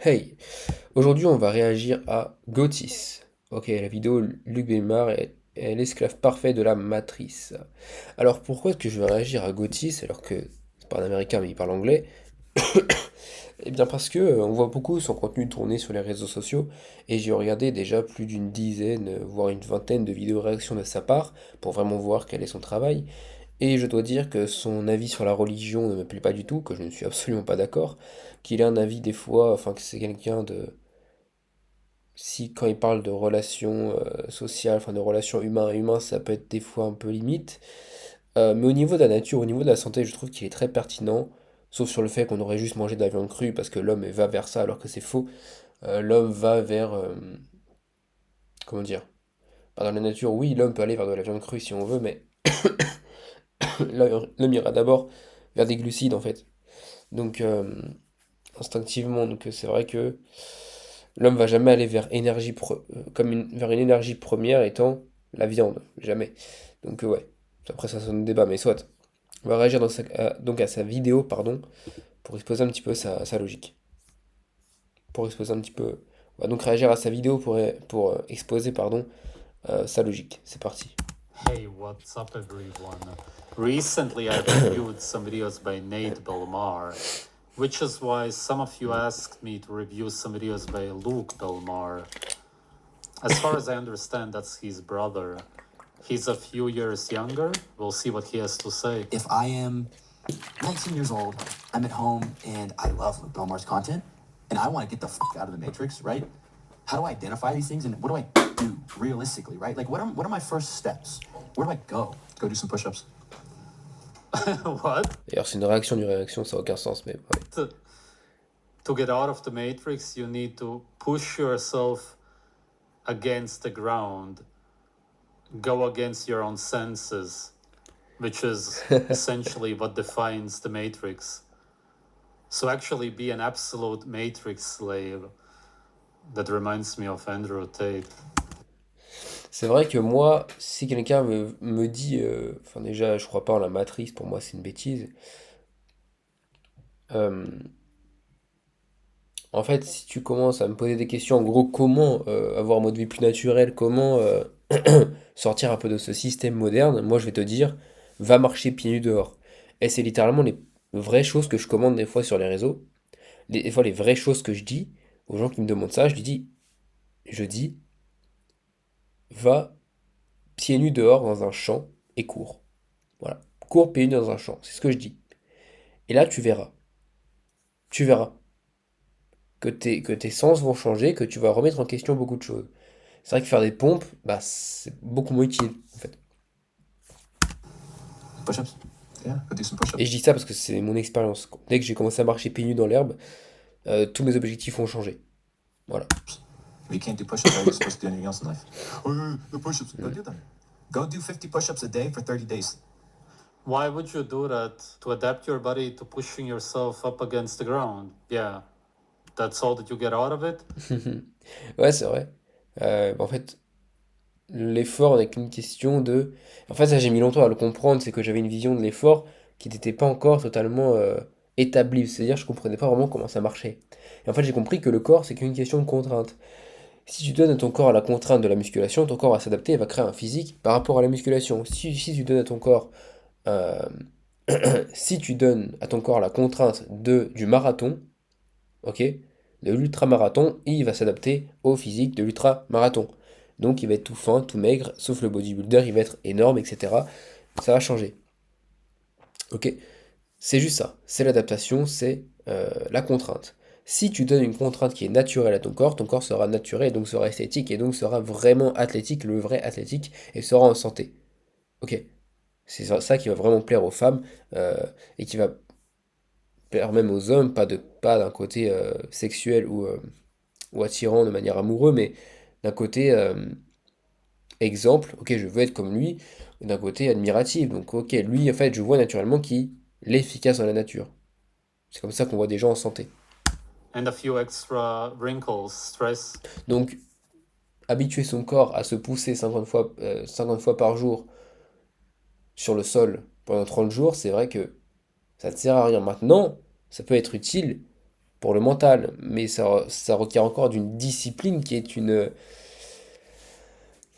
Hey, aujourd'hui on va réagir à Gotis. Ok, la vidéo Luc Bellemare est l'esclave parfait de la matrice. Alors pourquoi est-ce que je vais réagir à Gotis alors que c'est pas un américain mais il parle anglais? Eh bien parce que on voit beaucoup son contenu tourner sur les réseaux sociaux et j'ai regardé déjà plus d'une dizaine, voire une vingtaine de vidéos réactions de sa part pour vraiment voir quel est son travail. Et je dois dire que son avis sur la religion ne me plaît pas du tout, que je ne suis absolument pas d'accord, qu'il a un avis des fois, enfin que c'est quelqu'un de si quand il parle de relations sociales, enfin de relations humain à humain, ça peut être des fois un peu limite. Mais au niveau de la nature, au niveau de la santé, je trouve qu'il est très pertinent, sauf sur le fait qu'on aurait juste mangé de la viande crue parce que l'homme va vers ça alors que c'est faux. L'homme va vers, comment dire, bah, dans la nature, oui, l'homme peut aller vers de la viande crue si on veut, mais l'homme ira d'abord vers des glucides en fait. Donc instinctivement, donc c'est vrai que l'homme va jamais aller vers vers une énergie première étant la viande, jamais. Donc ouais, après ça c'est un débat, mais soit. On va réagir donc à sa vidéo, pardon, pour exposer un petit peu sa logique. Pour exposer un petit peu. On va donc réagir à sa vidéo pour exposer, pardon, sa logique. C'est parti. Hey, what's up, everyone? Recently, I reviewed some videos by Nate Belmar, which is why some of you asked me to review some videos by Luke Belmar. As far as I understand, that's his brother. He's a few years younger. We'll see what he has to say. If I am 19 years old, I'm at home, and I love Luke Belmar's content, and I want to get the out of the Matrix, right? How do I identify these things, and what do I do realistically, right? Like, what are my first steps? Where do I go? Go do some push-ups. What? D'ailleurs, c'est une réaction d'une réaction, ça n'a aucun sens, mais ouais. To get out of the Matrix, you need to push yourself against the ground, go against your own senses, which is essentially what defines the Matrix. So actually be an absolute Matrix slave. That reminds me of Andrew Tate. C'est vrai que moi, si quelqu'un me dit, enfin déjà, je crois pas en la matrice, pour moi c'est une bêtise. Euh, En fait, si tu commences à me poser des questions, en gros, comment avoir un mode de vie plus naturel, comment sortir un peu de ce système moderne, moi je vais te dire, va marcher pieds nus dehors. Et c'est littéralement les vraies choses que je commande des fois sur les réseaux, des fois les vraies choses que je dis aux gens qui me demandent ça, je dis, va pieds nus dehors dans un champ et cours. Voilà, cours pieds nus dans un champ, c'est ce que je dis. Et là, tu verras que tes sens vont changer, que tu vas remettre en question beaucoup de choses. C'est vrai que faire des pompes, bah, c'est beaucoup moins utile, en fait. Push-ups. Yeah, go do some Et push-ups. je dis ça parce que c'est mon expérience. Dès que j'ai commencé à marcher pieds nus dans l'herbe, tous mes objectifs ont changé. Voilà. If you can't do push-ups, how are you supposed to do anything else in life? Oh, the push-ups. Go do them. Go do 50 push-ups a day for 30 days. Why would you do that? To adapt your body to pushing yourself up against the ground. Yeah, that's all that you get out of it? Ouais, c'est vrai. En fait, l'effort n'est qu'une question de... En fait, ça, j'ai mis longtemps à le comprendre, c'est que j'avais une vision de l'effort qui n'était pas encore totalement établie. C'est-à-dire, je comprenais pas vraiment comment ça marchait. Et en fait, j'ai compris que le corps, c'est qu'une question de contrainte. Si tu donnes à ton corps la contrainte de la musculation, ton corps va s'adapter et va créer un physique par rapport à la musculation. Si tu donnes à ton corps, euh, si tu donnes à ton corps la contrainte du marathon, ok, de l'ultra-marathon, il va s'adapter au physique de l'ultra-marathon. Donc il va être tout fin, tout maigre, sauf le bodybuilder, il va être énorme, etc. Ça va changer. Ok, c'est juste ça. C'est l'adaptation, c'est la contrainte. Si tu donnes une contrainte qui est naturelle à ton corps sera naturel et donc sera esthétique et donc sera vraiment athlétique, le vrai athlétique, et sera en santé. Ok, c'est ça qui va vraiment plaire aux femmes et qui va plaire même aux hommes, pas d'un côté sexuel ou attirant de manière amoureuse, mais d'un côté exemple, ok, je veux être comme lui, d'un côté admiratif. Donc ok, lui en fait, je vois naturellement qu'il est efficace dans la nature. C'est comme ça qu'on voit des gens en santé. And a few extra wrinkles, stress. Donc, habituer son corps à se pousser 50 fois par jour sur le sol pendant 30 jours, c'est vrai que ça ne sert à rien. Maintenant, ça peut être utile pour le mental, mais ça requiert encore d'une discipline qui est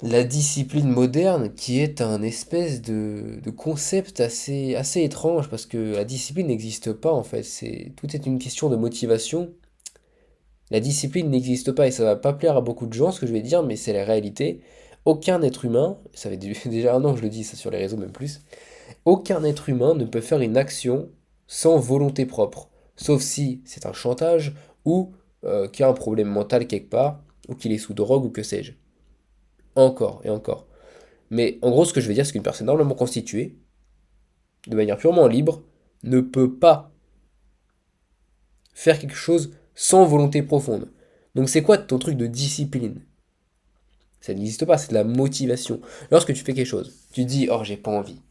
la discipline moderne, qui est un espèce de concept assez étrange, parce que la discipline n'existe pas en fait, tout est une question de motivation. La discipline n'existe pas et ça va pas plaire à beaucoup de gens ce que je vais dire, mais c'est la réalité. Aucun être humain, ça fait déjà un an que je le dis ça sur les réseaux même plus, aucun être humain ne peut faire une action sans volonté propre, sauf si c'est un chantage ou qu'il y a un problème mental quelque part, ou qu'il est sous drogue ou que sais-je. Encore et encore. Mais en gros, ce que je veux dire, c'est qu'une personne normalement constituée, de manière purement libre, ne peut pas faire quelque chose sans volonté profonde. Donc c'est quoi ton truc de discipline? Ça n'existe pas, c'est de la motivation. Lorsque tu fais quelque chose, tu te dis, oh j'ai pas envie.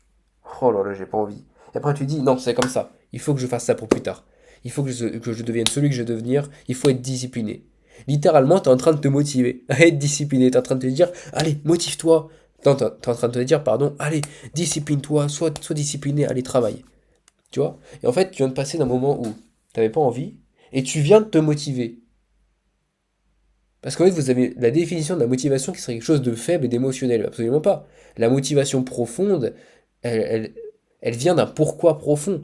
Oh là là, j'ai pas envie. Et après tu dis, non, c'est comme ça. Il faut que je fasse ça pour plus tard. Il faut que je devienne celui que je veux devenir. Il faut être discipliné. Littéralement, tu es en train de te motiver à être discipliné. Tu es en train de te dire, allez, motive-toi. Non, tu es en train de te dire, pardon, allez, discipline-toi, sois discipliné, allez, travaille. Tu vois? Et en fait, tu viens de passer d'un moment où tu n'avais pas envie et tu viens de te motiver. Parce qu'en fait, vous avez la définition de la motivation qui serait quelque chose de faible et d'émotionnel. Absolument pas. La motivation profonde, elle, elle, elle vient d'un pourquoi profond.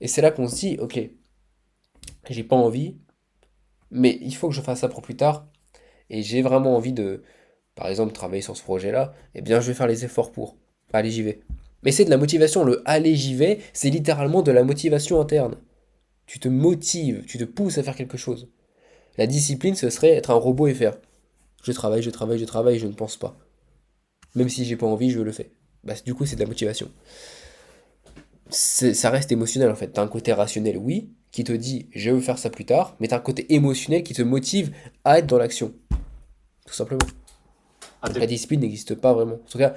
Et c'est là qu'on se dit, ok, j'ai pas envie, mais il faut que je fasse ça pour plus tard. Et j'ai vraiment envie de, par exemple, travailler sur ce projet-là. Eh bien, je vais faire les efforts pour. Allez, j'y vais. Mais c'est de la motivation. Le allez, j'y vais, c'est littéralement de la motivation interne. Tu te motives, tu te pousses à faire quelque chose. La discipline, ce serait être un robot et faire. Je travaille, je travaille, je travaille, je ne pense pas. Même si j'ai pas envie, je le fais. Bah, du coup, c'est de la motivation. Ça reste émotionnel en fait. T'as un côté rationnel, oui, qui te dit je veux faire ça plus tard, mais t'as un côté émotionnel qui te motive à être dans l'action. Tout simplement. I La think discipline n'existe pas vraiment. En tout cas,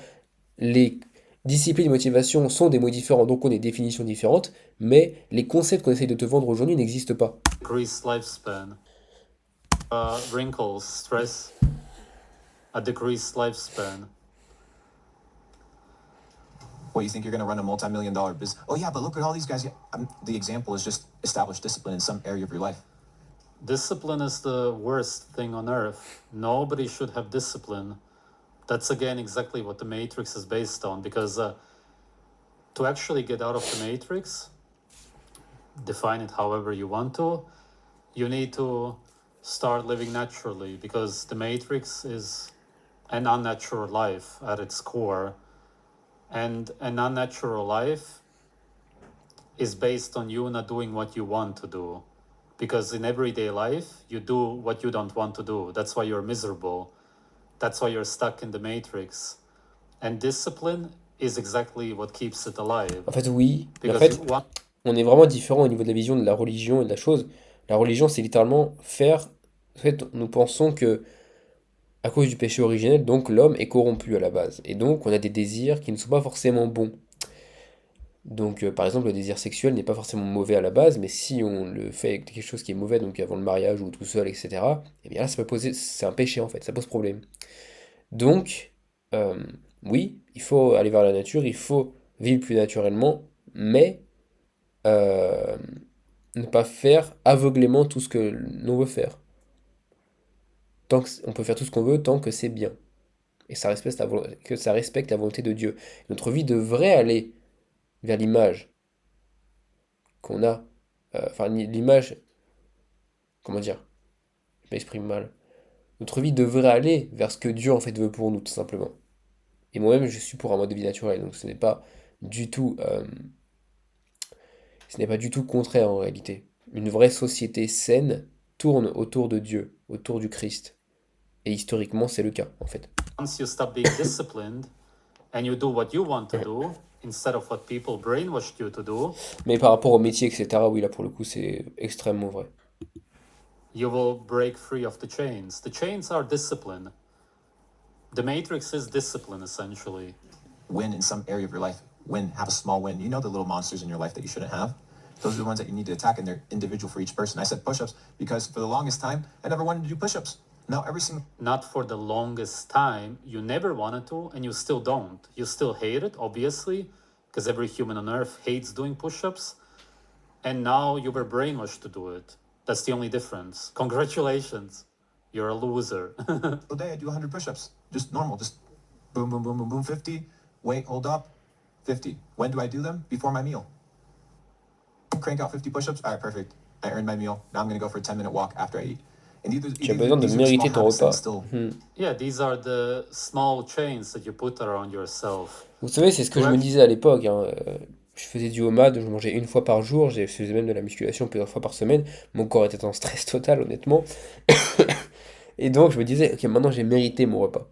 les disciplines et motivation sont des mots différents, donc on a des définitions différentes, mais les concepts qu'on essaye de te vendre aujourd'hui n'existent pas. decreased lifespan, wrinkles, stress, a decreased lifespan. What, you think you're going to run a multi-million-dollar business? Oh yeah, but look at all these guys. The example is just establish discipline in some area of your life. Discipline is the worst thing on earth. Nobody should have discipline. That's again exactly what the Matrix is based on, because to actually get out of the Matrix, define it however you want to, you need to start living naturally, because the Matrix is an unnatural life at its core. And an unnatural life is based on you not doing what you want to do. Because in everyday life, you do what you don't want to do. That's why you're miserable. That's why you're stuck in the Matrix. And discipline is exactly what keeps it alive. En fait, oui, mais en Because fait, you want on est vraiment différent au niveau de la vision de la religion et de la chose. La religion, c'est littéralement faire. En fait, nous pensons que à cause du péché originel, donc l'homme est corrompu à la base. Et donc, on a des désirs qui ne sont pas forcément bons. Donc, par exemple, le désir sexuel n'est pas forcément mauvais à la base, mais si on le fait avec quelque chose qui est mauvais, donc avant le mariage ou tout seul, etc., eh bien là, ça peut poser, c'est un péché en fait, ça pose problème. Donc, oui, il faut aller vers la nature, il faut vivre plus naturellement, mais euh, ne pas faire aveuglément tout ce que l'on veut faire. On peut faire tout ce qu'on veut tant que c'est bien. Et que ça respecte la volonté de Dieu. Notre vie devrait aller vers l'image qu'on a, enfin l'image, comment dire, je m'exprime mal. Notre vie devrait aller vers ce que Dieu en fait veut pour nous, tout simplement. Et moi-même, je suis pour un mode de vie naturel, donc du tout, ce n'est pas du tout le contraire en réalité. Une vraie société saine tourne autour de Dieu, autour du Christ. Et historiquement, c'est le cas, en fait. once you stop being disciplined and you do what you want to do instead of what people brainwashed you to do, Mais par rapport au métier, etc., oui, là pour le coup, c'est extrêmement vrai. you will break free of the chains. The chains are discipline. The Matrix is discipline, essentially. Win in some area of your life. Win, have a small win. You know the little monsters in your life that you shouldn't have? Those are the ones that you need to attack, and they're individual for each person. I said push-ups because for the longest time, I never wanted to do push-ups. Now every single Not for the longest time. You never wanted to, and you still don't. You still hate it, obviously, because every human on earth hates doing push ups. And now you were brainwashed to do it. That's the only difference. Congratulations, you're a loser. All day I do 100 push-ups. Just normal, just boom, boom, boom, boom, boom, 50. Wait, hold up, 50. When do I do them? Before my meal. Crank out 50 push-ups. All right, perfect. I earned my meal. Now I'm going to go for a 10-minute walk after I eat. And Tu as besoin de these are small mériter ton habits that repas. still Yeah, these are the small chains that you put around yourself. Vous savez, c'est ce que je me disais à l'époque, hein, je faisais du homad, je mangeais une fois par jour, je faisais même de la musculation plusieurs fois par semaine. Mon corps était en stress total, honnêtement. Et donc, je me disais, ok, maintenant j'ai mérité mon repas.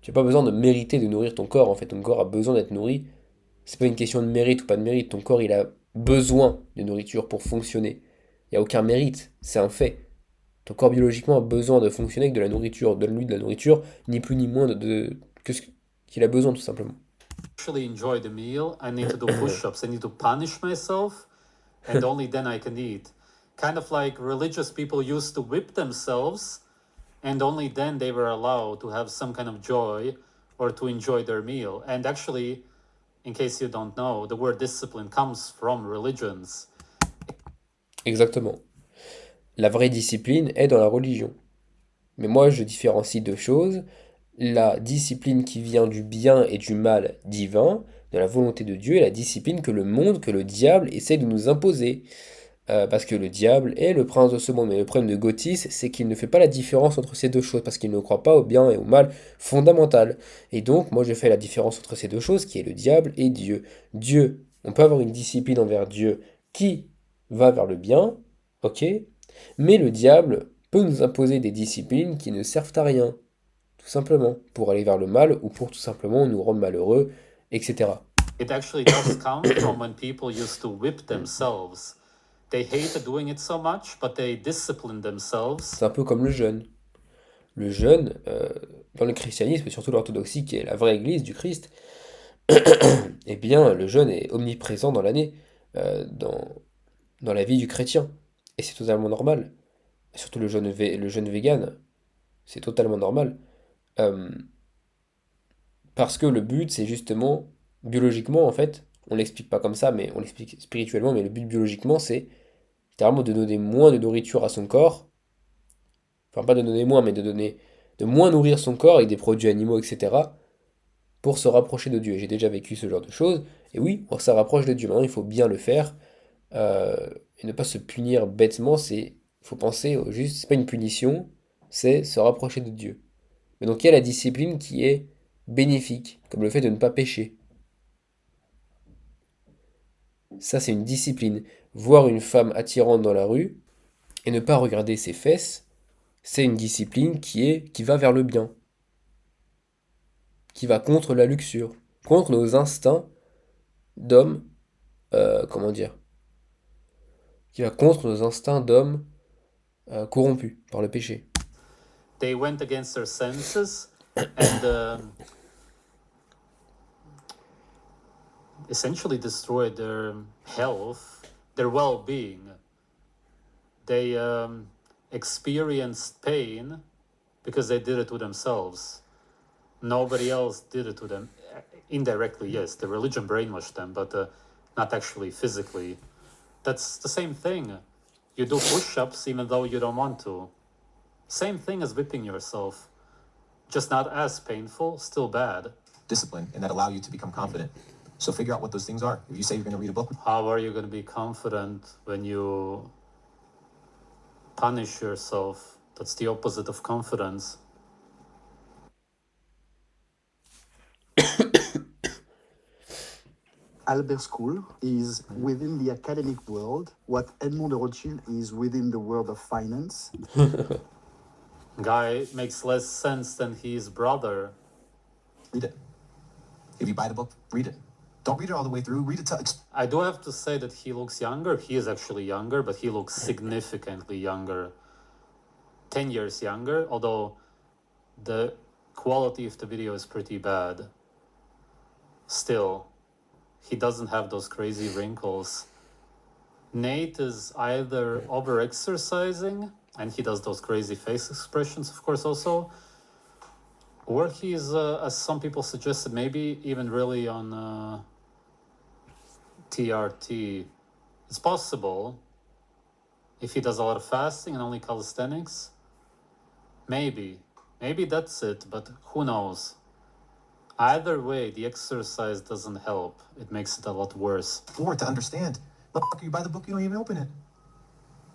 Tu n'as pas besoin de mériter de nourrir ton corps, en fait. Ton corps a besoin d'être nourri. C'est pas une question de mérite ou pas de mérite. Ton corps, il a besoin de nourriture pour fonctionner. Il n'y a aucun mérite, c'est un fait. Ton corps biologiquement a besoin de fonctionner avec de la nourriture. Donne-lui de la nourriture, ni plus ni moins que ce qu'il a besoin, tout simplement. Actually enjoy the meal. I need to do push-ups. I need to punish myself, and only then I can eat. Kind of like religious people used to whip themselves, and only then they were allowed to have some kind of joy or to enjoy their meal. And actually, in case you don't know, the word discipline comes from religions. Exactement. La vraie discipline est dans la religion. Mais moi, je différencie deux choses. La discipline qui vient du bien et du mal divin, de la volonté de Dieu, et la discipline que le monde, que le diable essaie de nous imposer. Parce que le diable est le prince de ce monde. Mais le problème de Gotis, c'est qu'il ne fait pas la différence entre ces deux choses, parce qu'il ne croit pas au bien et au mal fondamental. Et donc, moi, je fais la différence entre ces deux choses, qui est le diable et Dieu. Dieu, on peut avoir une discipline envers Dieu qui va vers le bien, ok, mais le diable peut nous imposer des disciplines qui ne servent à rien, tout simplement, pour aller vers le mal ou pour tout simplement nous rendre malheureux, etc. It actually does come from when people used to whip themselves. They hated doing it so much, but they disciplined themselves. C'est un peu comme le jeûne. Le jeûne, dans le christianisme, surtout l'orthodoxie, qui est la vraie église du Christ, eh bien, le jeûne est omniprésent dans l'année, dans la vie du chrétien. Et c'est totalement normal. Surtout le jeûne vegan, c'est totalement normal. Euh, Parce que le but, c'est justement, biologiquement, en fait, on l'explique pas comme ça, mais on l'explique spirituellement, mais le but biologiquement, c'est littéralement de donner moins de nourriture à son corps. Enfin, pas de donner moins, mais de moins nourrir son corps avec des produits animaux, etc., pour se rapprocher de Dieu. Et j'ai déjà vécu ce genre de choses, et oui, on se rapproche de Dieu. Maintenant, il faut bien le faire, et ne pas se punir bêtement, faut penser au juste, c'est pas une punition, c'est se rapprocher de Dieu. Mais donc il y a la discipline qui est bénéfique, comme le fait de ne pas pécher. Ça, c'est une discipline. Voir une femme attirante dans la rue et ne pas regarder ses fesses, c'est une discipline qui va vers le bien, qui va contre la luxure, contre nos instincts d'homme, comment dire, qui va contre nos instincts d'homme corrompus par le péché. They went against their senses and essentially destroyed their health, their well-being. They experienced pain because they did it to themselves. Nobody else did it to them. Indirectly, yes, the religion brainwashed them, but not actually physically. That's the same thing. You do push-ups even though you don't want to. Same thing as whipping yourself. Just not as painful, still bad. discipline and that allow you to become confident. So figure out what those things are. If you say you're going to read a book, How are you going to be confident when you punish yourself? That's the opposite of confidence. Albert School is within the academic world what Edmond de Rothschild is within the world of finance. Guy makes less sense than his brother. read it. If you buy the book, read it. Don't read it all the way through. Read it till I do have to say that he looks younger. He is actually younger, but he looks significantly younger. 10 years younger, although the quality of the video is pretty bad. Still, he doesn't have those crazy wrinkles. Nate is either over exercising, and he does those crazy face expressions, of course, also, or he's, as some people suggested, maybe even really on TRT. It's possible. If he does a lot of fasting and only calisthenics, maybe. Maybe that's it, but who knows? Either way, the exercise doesn't help. It makes it a lot worse. Or to understand. Motherfucker, you buy the book, you don't even open it.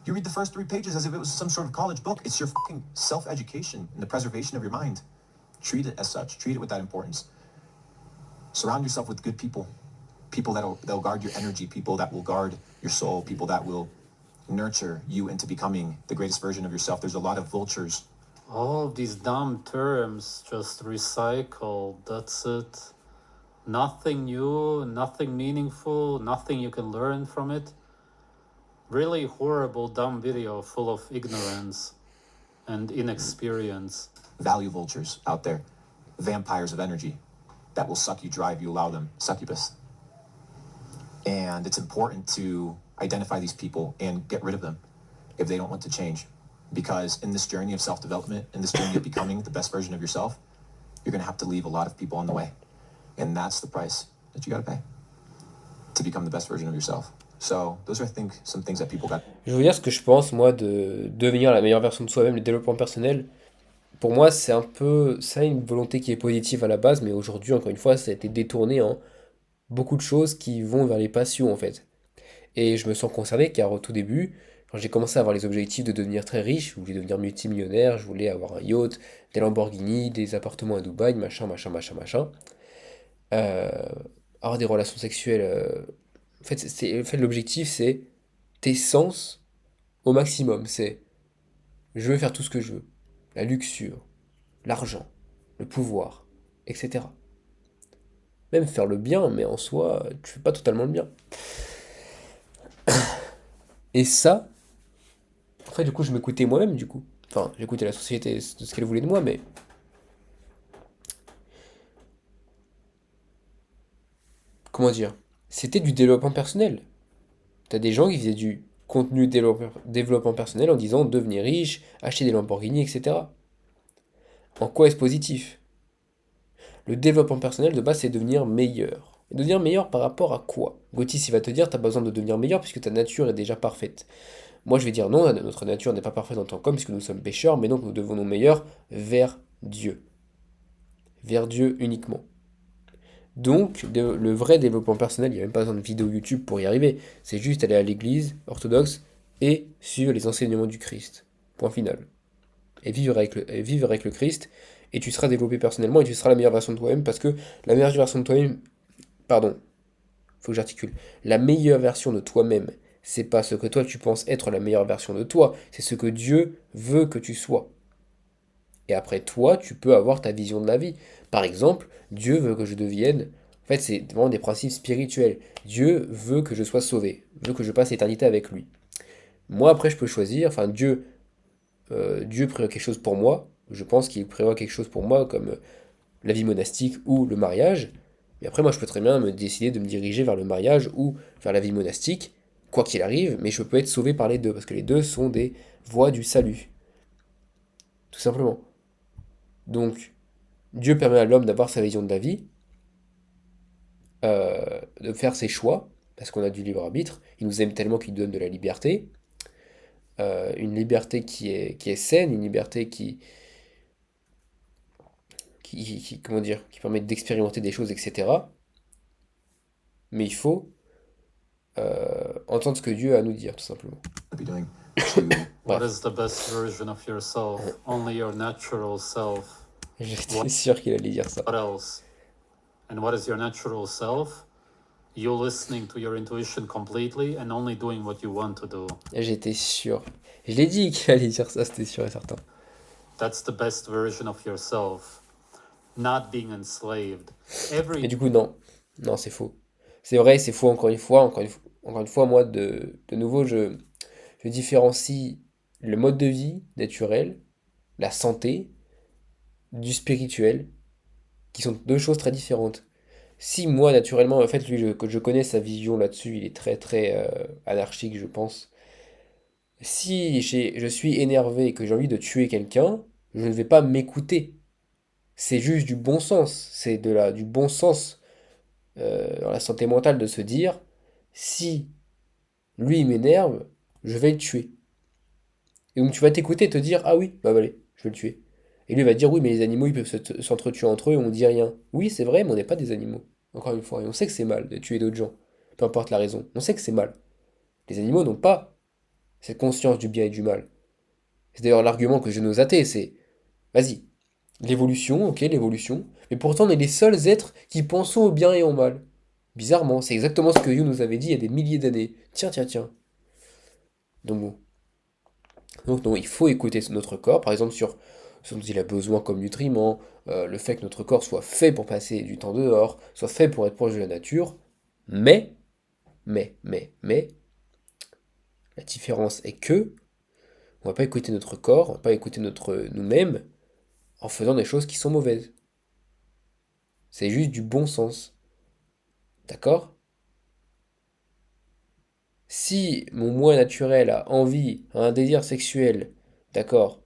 You read the first 3 pages as if it was some sort of college book. It's your fucking self-education and the preservation of your mind. Treat it as such. Treat it with that importance. Surround yourself with good people. People that'll guard your energy. People that will guard your soul. People that will nurture you into becoming the greatest version of yourself. There's a lot of vultures. All of these dumb terms just recycled. That's it. Nothing new, nothing meaningful, nothing you can learn from it. Really horrible, dumb video full of ignorance and inexperience. Value vultures out there. Vampires of energy that will suck you dry if you allow them. Succubus. And it's important to identify these people and get rid of them if they don't want to change. Because in this journey of self-development, in this journey of becoming the best version of yourself, you're going to have to leave a lot of people on the way. And that's the price that you got to pay to become the best version of yourself. So those are, I think, some things that people got. Je vais vous dire ce que je pense, moi, de devenir la meilleure version de soi-même, le développement personnel. Pour moi, c'est un peu ça, une volonté qui est positive à la base, mais aujourd'hui, encore une fois, ça a été détourné en beaucoup de choses qui vont vers les passions, en fait. Et je me sens concerné car au tout début, quand j'ai commencé à avoir les objectifs de devenir très riche, je voulais devenir multimillionnaire, je voulais avoir un yacht, des Lamborghini, des appartements à Dubaï, machin, machin, machin, machin. Euh, Avoir des relations sexuelles. En fait, l'objectif, c'est tes sens au maximum. C'est je veux faire tout ce que je veux. La luxure, l'argent, le pouvoir, etc. Même faire le bien, mais en soi, tu fais pas totalement le bien. Et ça, en fait, du coup, je m'écoutais moi-même, du coup. Enfin, j'écoutais la société de ce qu'elle voulait de moi, mais comment dire? C'était du développement personnel. T'as des gens qui faisaient du contenu développement personnel en disant devenir riche, acheter des Lamborghini, etc. En quoi est-ce positif? Le développement personnel de base, c'est devenir meilleur. Et devenir meilleur par rapport à quoi? Gotis, il va te dire, t'as pas besoin de devenir meilleur puisque ta nature est déjà parfaite. Moi, je vais dire non, notre nature n'est pas parfaite en tant qu'homme puisque nous sommes pécheurs, mais donc nous devenons meilleurs vers Dieu. Vers Dieu uniquement. Donc, le vrai développement personnel, il n'y a même pas besoin de vidéo YouTube pour y arriver. C'est juste aller à l'église orthodoxe et suivre les enseignements du Christ. Point final. Et vivre avec le Christ, et tu seras développé personnellement et tu seras la meilleure version de toi-même parce que la meilleure version de toi-même, pardon, faut que j'articule, la meilleure version de toi-même, c'est pas ce que toi tu penses être la meilleure version de toi, c'est ce que Dieu veut que tu sois. Et après toi, tu peux avoir ta vision de la vie. Par exemple, Dieu veut que je devienne. En fait, c'est vraiment des principes spirituels. Dieu veut que je sois sauvé, veut que je passe l'éternité avec lui. Moi, après, je peux choisir. Enfin, Dieu prévoit quelque chose pour moi. Je pense qu'il prévoit quelque chose pour moi, comme la vie monastique ou le mariage. Mais après, moi, je peux très bien me décider de me diriger vers le mariage ou vers la vie monastique, quoi qu'il arrive. Mais je peux être sauvé par les deux, parce que les deux sont des voies du salut. Tout simplement. Donc, Dieu permet à l'homme d'avoir sa vision de la vie, de faire ses choix, parce qu'on a du libre arbitre. Il nous aime tellement qu'il nous donne de la liberté. Une liberté qui est saine, une liberté comment dire, qui permet d'expérimenter des choses, etc. Mais il faut entendre ce que Dieu a à nous dire, tout simplement. Be doing to What Bref, is the best version of yourself? Only your natural self. j'étais sûr qu'il allait dire ça. What else? And what is your natural self? You listening to your intuition completely and only doing what you want to do. J'étais sûr. Je l'ai dit qu'il allait dire ça, c'était sûr et certain. That's the best version of yourself. Not being enslaved. Mais Every du coup, non. Non, c'est faux. C'est vrai, c'est faux encore une fois. Encore une fois, moi, de nouveau, je différencie le mode de vie naturel, la santé, du spirituel, qui sont deux choses très différentes. Si moi, naturellement, en fait, lui, que je connais sa vision là-dessus, il est très, très anarchique, je pense. Si je suis énervé et que j'ai envie de tuer quelqu'un, je ne vais pas m'écouter. C'est juste du bon sens. C'est du bon sens dans la santé mentale de se dire, si lui il m'énerve, je vais le tuer. Et donc tu vas t'écouter et te dire, ah oui, bah allez, je vais le tuer. Et lui va dire, oui, mais les animaux, ils peuvent s'entretuer entre eux et on dit rien. Oui, c'est vrai, mais on n'est pas des animaux. Encore une fois, et on sait que c'est mal de tuer d'autres gens. Peu importe la raison. On sait que c'est mal. Les animaux n'ont pas cette conscience du bien et du mal. C'est d'ailleurs l'argument que je nos athées, c'est, vas-y, l'évolution, ok, l'évolution, mais pourtant on est les seuls êtres qui pensons au bien et au mal. Bizarrement, c'est exactement ce que Yu nous avait dit il y a des milliers d'années. Tiens, tiens, tiens. Donc bon. Donc non, il faut écouter notre corps, par exemple sur ce dont il a besoin comme nutriments, le fait que notre corps soit fait pour passer du temps dehors, soit fait pour être proche de la nature, mais, mais, la différence est que on va pas écouter notre corps, on va pas écouter notre nous-mêmes en faisant des choses qui sont mauvaises. C'est juste du bon sens, d'accord? Si mon moi naturel a envie, a un désir sexuel, d'accord,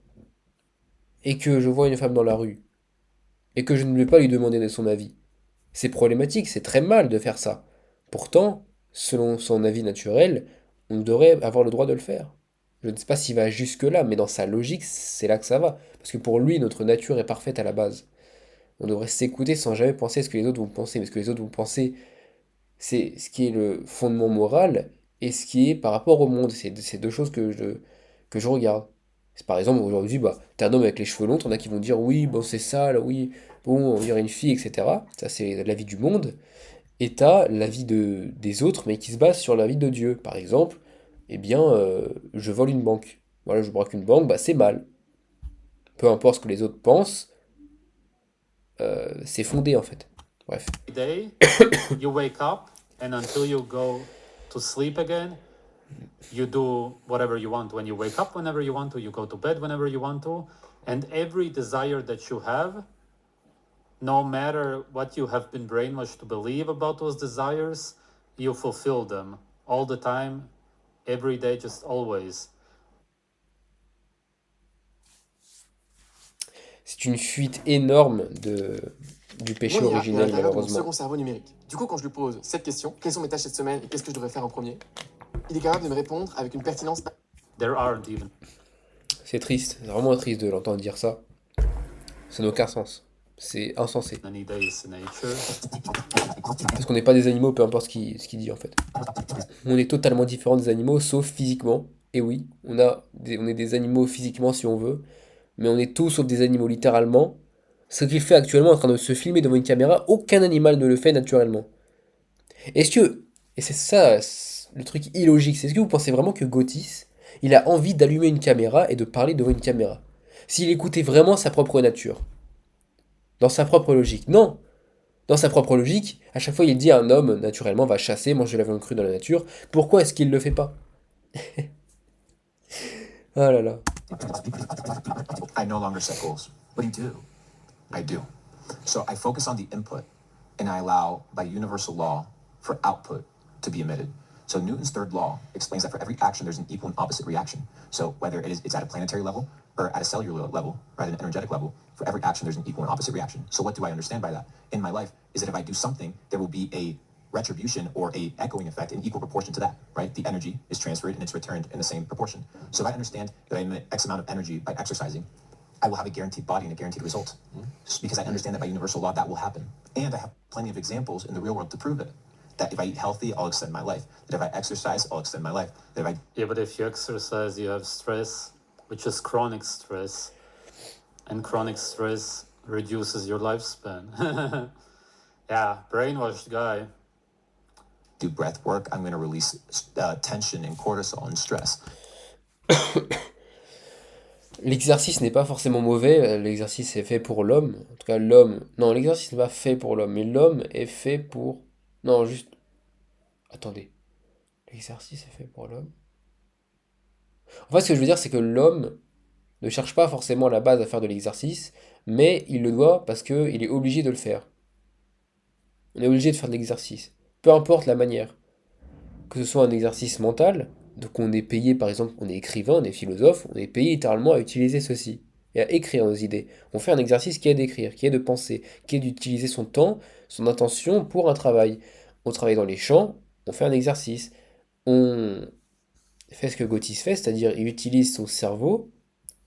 et que je vois une femme dans la rue, et que je ne vais pas lui demander de son avis, c'est problématique, c'est très mal de faire ça. Pourtant, selon son avis naturel, on devrait avoir le droit de le faire. Je ne sais pas s'il va jusque-là, mais dans sa logique, c'est là que ça va. Parce que pour lui, notre nature est parfaite à la base. On devrait s'écouter sans jamais penser à ce que les autres vont penser. Mais ce que les autres vont penser, c'est ce qui est le fondement moral et ce qui est par rapport au monde. C'est deux choses que je regarde. C'est par exemple, aujourd'hui, bah, t'es un homme avec les cheveux longs, t'en as qui vont dire oui, bon, c'est sale, oui, bon, on dirait une fille, etc. Ça, c'est la vie du monde. Et t'as la vie des autres, mais qui se base sur la vie de Dieu. Par exemple, eh bien, je vole une banque. Voilà, je braque une banque, bah, c'est mal. Peu importe ce que les autres pensent, c'est fondé en fait. Bref. Day, you wake up, and until you go to sleep again, you do whatever you want. When you wake up, whenever you want to, you go to bed whenever you want to, and every desire that you have, no matter what you have been brainwashed to believe about those desires, you fulfill them all the time, every day, just always. C'est une fuite énorme du péché Mon IA est à originel, l'intérieur de mon malheureusement. second cerveau numérique. Du coup, quand je lui pose cette question, quelles sont mes tâches cette semaine et qu'est-ce que je devrais faire en premier, il est capable de me répondre avec une pertinence. There aren't even C'est triste, c'est vraiment triste de l'entendre dire ça. Ça n'a aucun sens. C'est insensé. any days in nature. Parce qu'on n'est pas des animaux, peu importe ce qu'il dit en fait. On est totalement différents des animaux, sauf physiquement. Et oui, on est des animaux physiquement si on veut, mais on est tous sauf des animaux littéralement. Ce qu'il fait actuellement en train de se filmer devant une caméra, aucun animal ne le fait naturellement. Est-ce que, et c'est ça le truc illogique, c'est est-ce que vous pensez vraiment que Gotis, il a envie d'allumer une caméra et de parler devant une caméra? S'il écoutait vraiment sa propre nature, dans sa propre logique. Non! Dans sa propre logique, à chaque fois il dit à un homme, naturellement, va chasser, manger la viande crue dans la nature. Pourquoi est-ce qu'il le fait pas? Ah là là. I no longer set goals. What do you do? I do. So I focus on the input and I allow, by universal law, for output to be emitted. So Newton's third law explains that for every action, there's an equal and opposite reaction. So whether it's at a planetary level or at a cellular level, right, an energetic level, for every action, there's an equal and opposite reaction. So what do I understand by that? In my life, is that if I do something, there will be a retribution or a echoing effect in equal proportion to that, right? The energy is transferred and it's returned in the same proportion. So if I understand that I emit X amount of energy by exercising, I will have a guaranteed body and a guaranteed result. Just because I understand that by universal law, that will happen. And I have plenty of examples in the real world to prove it. That if I eat healthy, I'll extend my life. That if I exercise, I'll extend my life. That if I Yeah, but if you exercise, you have stress, which is chronic stress, and chronic stress reduces your lifespan. Yeah, brainwashed guy. do breath work, I'm going to release tension and cortisol and stress. L'exercice n'est pas forcément mauvais, l'exercice est fait pour l'homme. En tout cas, l'homme. Non, l'exercice n'est pas fait pour l'homme, mais l'homme est fait pour. Non, juste. Attendez. L'exercice est fait pour l'homme. En fait, ce que je veux dire, c'est que l'homme ne cherche pas forcément à la base à faire de l'exercice, mais il le doit parce qu'il est obligé de le faire. On est obligé de faire de l'exercice. Peu importe la manière. Que ce soit un exercice mental, donc on est payé, par exemple, on est écrivain, on est philosophe, on est payé littéralement à utiliser ceci et à écrire nos idées. On fait un exercice qui est d'écrire, qui est de penser, qui est d'utiliser son temps, son intention pour un travail. On travaille dans les champs, on fait un exercice. On fait ce que Gotis fait, c'est-à-dire il utilise son cerveau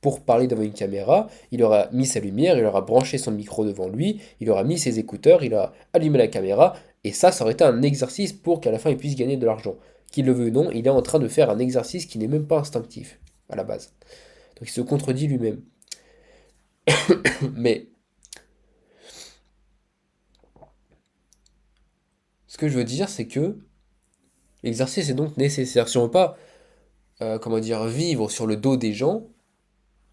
pour parler devant une caméra, il aura mis sa lumière, il aura branché son micro devant lui, il aura mis ses écouteurs, il aura allumé la caméra, et ça aurait été un exercice pour qu'à la fin il puisse gagner de l'argent. Qu'il le veuille ou non, il est en train de faire un exercice qui n'est même pas instinctif, à la base. Donc il se contredit lui-même. Mais ce que je veux dire, c'est que l'exercice est donc nécessaire. Si on ne veut pas, comment dire, vivre sur le dos des gens,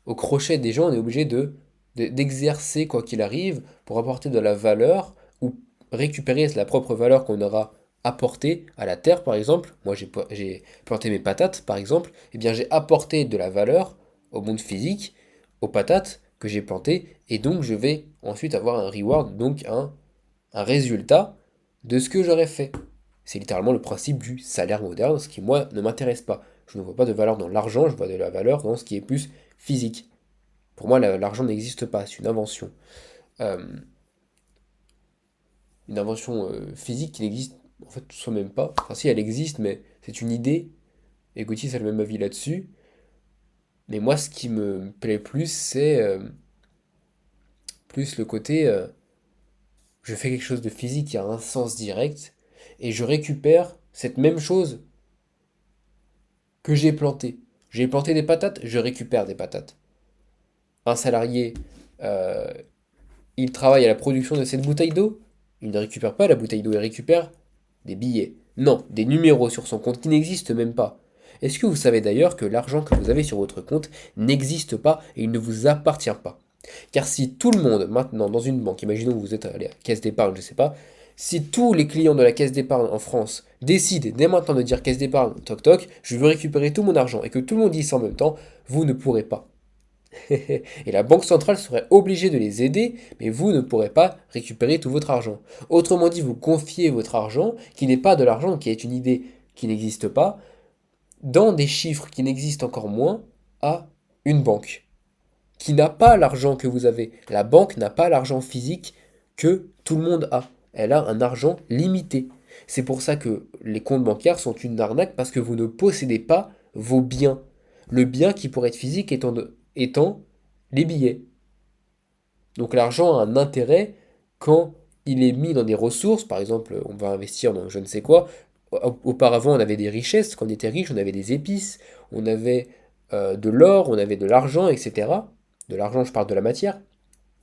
au crochet des gens, on est obligé d'exercer quoi qu'il arrive pour apporter de la valeur ou récupérer la propre valeur qu'on aura apportée à la terre, par exemple. Moi, j'ai planté mes patates, par exemple. Eh bien, j'ai apporté de la valeur au monde physique, aux patates que j'ai plantées, et donc je vais ensuite avoir un reward, donc un résultat de ce que j'aurais fait. C'est littéralement le principe du salaire moderne, ce qui, moi, ne m'intéresse pas. Je ne vois pas de valeur dans l'argent, je vois de la valeur dans ce qui est plus physique. Pour moi, l'argent n'existe pas, c'est une invention. Euh, une invention physique qui n'existe en fait soit même pas. Enfin si, elle existe, mais c'est une idée. Et Gauthier, c'est le même avis là-dessus. Mais moi, ce qui me plaît plus, c'est plus le côté je fais quelque chose de physique qui a un sens direct, et je récupère cette même chose que j'ai plantée. J'ai planté des patates, je récupère des patates. Un salarié, euh, il travaille à la production de cette bouteille d'eau, il ne récupère pas la bouteille d'eau, il récupère des billets. Non, des numéros sur son compte qui n'existent même pas. Est-ce que vous savez d'ailleurs que l'argent que vous avez sur votre compte n'existe pas et il ne vous appartient pas? Car si tout le monde, maintenant, dans une banque, imaginons que vous êtes à la caisse d'épargne, je ne sais pas, si tous les clients de la caisse d'épargne en France décident dès maintenant de dire caisse d'épargne, toc toc, je veux récupérer tout mon argent, et que tout le monde dise ça en même temps, vous ne pourrez pas. Et la banque centrale serait obligée de les aider, mais vous ne pourrez pas récupérer tout votre argent. Autrement dit, vous confiez votre argent, qui n'est pas de l'argent, qui est une idée qui n'existe pas, dans des chiffres qui n'existent encore moins, à une banque, qui n'a pas l'argent que vous avez. La banque n'a pas l'argent physique que tout le monde a. Elle a un argent limité. C'est pour ça que les comptes bancaires sont une arnaque, parce que vous ne possédez pas vos biens. Le bien qui pourrait être physique étant les billets. Donc l'argent a un intérêt quand il est mis dans des ressources, par exemple on va investir dans je ne sais quoi. Auparavant on avait des richesses, quand on était riche on avait des épices, on avait de l'or, on avait de l'argent, etc. De l'argent, je parle de la matière,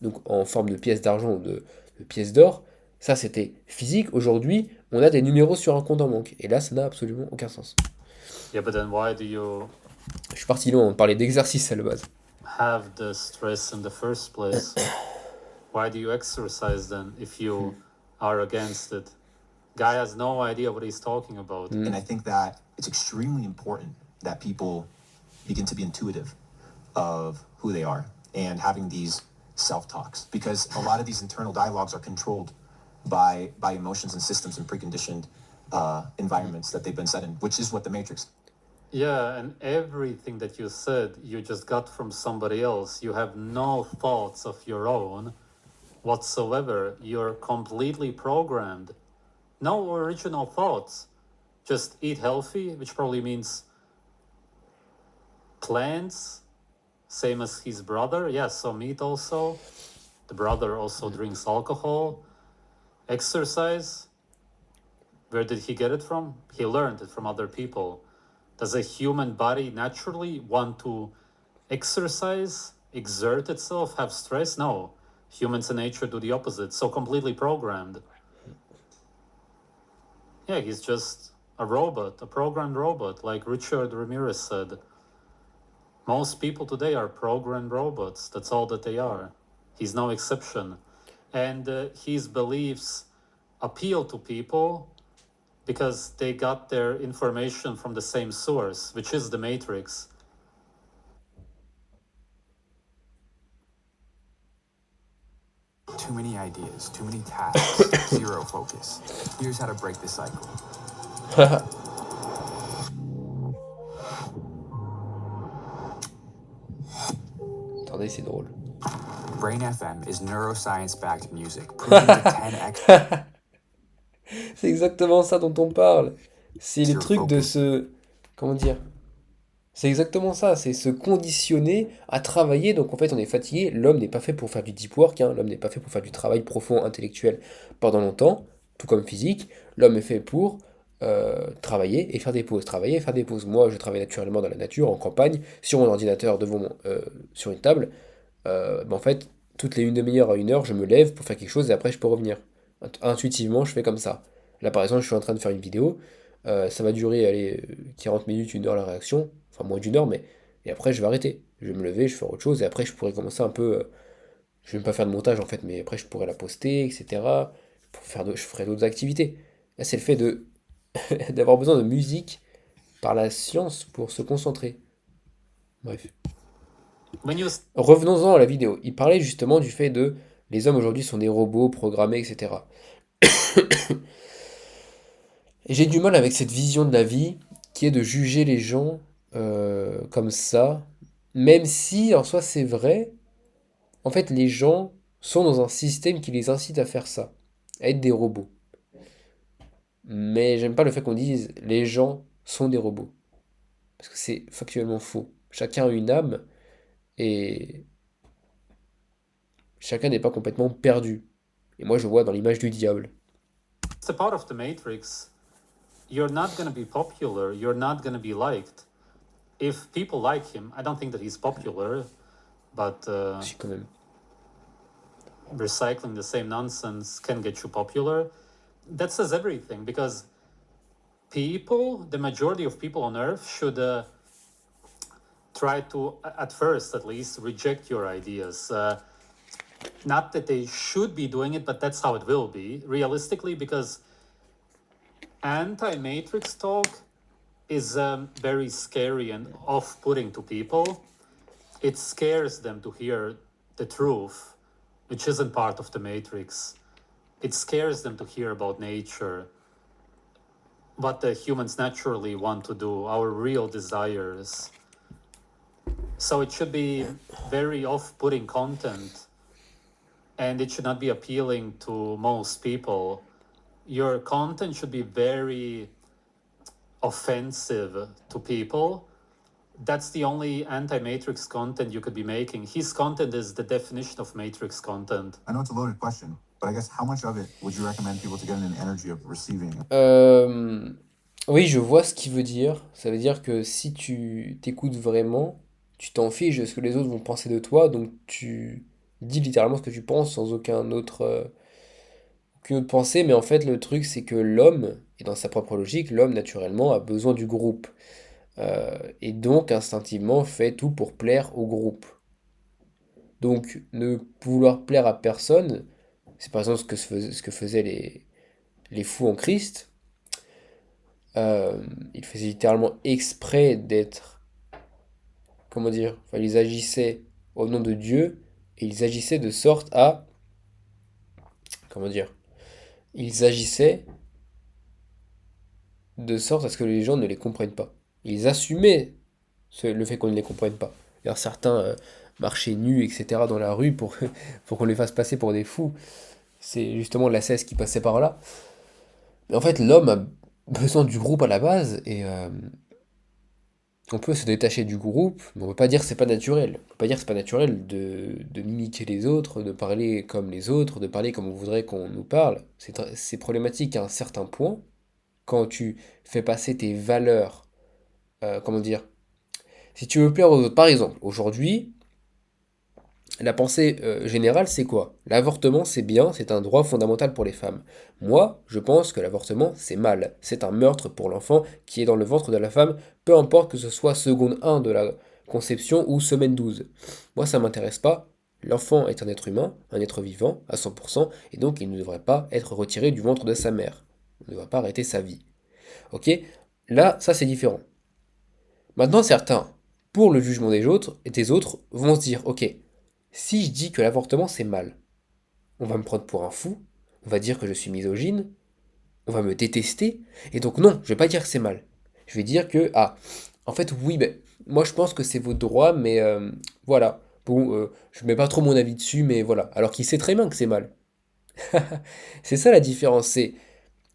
donc en forme de pièces d'argent ou de pièces d'or. Ça c'était physique. Aujourd'hui on a des numéros sur un compte en banque. Et là ça n'a absolument aucun sens. Yeah, but then why do you Je suis parti loin, on parlait d'exercice à la base. have the stress in the first place? Why do you exercise then if you are against it? Guy has no idea what he's talking about. And I think that it's extremely important that people begin to be intuitive of who they are and having these self-talks, because a lot of these internal dialogues are controlled by emotions and systems and preconditioned environments that they've been set in, which is what the Matrix. Yeah, and everything that you said, you just got from somebody else. You have no thoughts of your own whatsoever. You're completely programmed. No original thoughts. Just eat healthy, which probably means plants, same as his brother. Yeah, so meat also. The brother also drinks alcohol. Exercise. Where did he get it from? He learned it from other people. Does a human body naturally want to exercise, exert itself, have stress? No. Humans in nature do the opposite. So completely programmed. Yeah, he's just a robot, a programmed robot, like Richard Ramirez said. Most people today are programmed robots. That's all that they are. He's no exception. And his beliefs appeal to people because they got their information from the same source, which is the Matrix. Too many ideas, too many tasks, zero focus. Here's how to break the cycle. Attendez, c'est drôle. Brain FM is neuroscience-backed music, proven to 10x C'est exactement ça dont on parle. C'est les your trucs de focus. ce... Comment dire? C'est exactement ça, c'est se conditionner à travailler. Donc en fait, on est fatigué. L'homme n'est pas fait pour faire du deep work, hein. L'homme n'est pas fait pour faire du travail profond intellectuel pendant longtemps, tout comme physique. L'homme est fait pour travailler et faire des pauses. Travailler et faire des pauses. Moi, je travaille naturellement dans la nature, en campagne, sur mon ordinateur, sur une table. En fait, toutes les une demi-heure à une heure, je me lève pour faire quelque chose et après je peux revenir. Intuitivement, je fais comme ça. Là, par exemple, je suis en train de faire une vidéo. Ça va durer, allez, 40 minutes, une heure la réaction. Enfin, moins d'une heure, mais. Et après, je vais arrêter. Je vais me lever, je vais faire autre chose. Et après, je pourrais commencer un peu. Je vais même pas faire de montage en fait, mais après, je pourrais la poster, etc. Je ferai d'autres activités. Là, c'est le fait de d'avoir besoin de musique par la science pour se concentrer. Bref. When you Revenons-en à la vidéo. Il parlait justement du fait de les hommes aujourd'hui sont des robots programmés, etc. Et j'ai du mal avec cette vision de la vie qui est de juger les gens comme ça, même si en soi c'est vrai. En fait, les gens sont dans un système qui les incite à faire ça, à être des robots. Mais j'aime pas le fait qu'on dise les gens sont des robots, parce que c'est factuellement faux. Chacun a une âme et chacun n'est pas complètement perdu. Et moi je vois dans l'image du diable. step out of the matrix, you're not going to be popular, you're not going to be liked. If people like him, I don't think that he's popular, but Si quand même. recycling the same nonsense can get you popular. That says everything because people, the majority of people on earth, should try to, at first at least, reject your ideas. Not that they should be doing it, but that's how it will be, realistically, because anti Matrix talk is very scary and off putting to people. It scares them to hear the truth, which isn't part of the Matrix. It scares them to hear about nature, what the humans naturally want to do, our real desires. So it should be very off putting content and it should not be appealing to most people. Your content should be very offensive to people. That's the only anti-Matrix content you could be making. His content is the definition of Matrix content. I know it's a loaded question, but I guess how much of it would you recommend people to get in an energy of receiving? Oui, je vois ce qu'il veut dire. Ça veut dire que si tu t'écoutes vraiment, tu t'en fiches de ce que les autres vont penser de toi, donc tu dis littéralement ce que tu penses sans aucune autre pensée. Mais en fait, le truc, c'est que l'homme, et dans sa propre logique, l'homme naturellement a besoin du groupe. Et donc, instinctivement, fait tout pour plaire au groupe. Donc, ne vouloir plaire à personne, c'est par exemple ce que faisaient les fous en Christ. Ils faisaient littéralement exprès d'être, comment dire, enfin, ils agissaient au nom de Dieu et ils agissaient de sorte à, comment dire, ils agissaient de sorte à ce que les gens ne les comprennent pas. Ils assumaient le fait qu'on ne les comprenne pas. D'ailleurs, certains marchaient nus, etc. dans la rue pour qu'on les fasse passer pour des fous. C'est justement la cesse qui passait par là. Mais en fait, l'homme a besoin du groupe à la base et on peut se détacher du groupe, mais on peut pas dire que c'est pas naturel. On peut pas dire que c'est pas naturel de mimiquer les autres, de parler comme les autres, de parler comme on voudrait qu'on nous parle. C'est problématique à un certain point quand tu fais passer tes valeurs, comment dire, si tu veux plaire aux autres. Par exemple, aujourd'hui, la pensée générale, c'est quoi? L'avortement, c'est bien, c'est un droit fondamental pour les femmes. Moi, je pense que l'avortement, c'est mal. C'est un meurtre pour l'enfant qui est dans le ventre de la femme, peu importe que ce soit seconde 1 de la conception ou semaine 12. Moi, ça m'intéresse pas. L'enfant est un être humain, un être vivant, à 100%, et donc il ne devrait pas être retiré du ventre de sa mère. On ne devrait pas arrêter sa vie. Ok? Là, ça c'est différent. Maintenant, certains, pour le jugement des autres, vont se dire, ok, si je dis que l'avortement c'est mal, on va me prendre pour un fou, on va dire que je suis misogyne, on va me détester, et donc non, je vais pas dire que c'est mal. Je vais dire que, ah, en fait oui, ben, moi je pense que c'est votre droit, mais voilà. Bon, je mets pas trop mon avis dessus, mais voilà. Alors qu'il sait très bien que c'est mal. C'est ça la différence, c'est,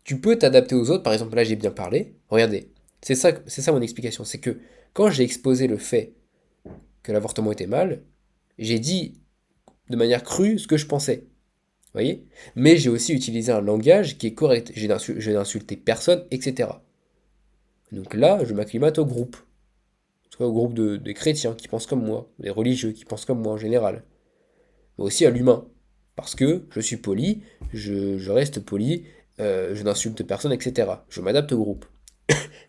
tu peux t'adapter aux autres, par exemple là j'ai bien parlé, regardez, C'est ça mon explication. C'est que quand j'ai exposé le fait que l'avortement était mal, j'ai dit de manière crue ce que je pensais. Vous voyez? Mais j'ai aussi utilisé un langage qui est correct. Je n'ai insulté personne, etc. Donc là, je m'acclimate au groupe. En tout cas, au groupe des chrétiens qui pensent comme moi, des religieux qui pensent comme moi en général. Mais aussi à l'humain. Parce que je suis poli, je reste poli, je n'insulte personne, etc. Je m'adapte au groupe.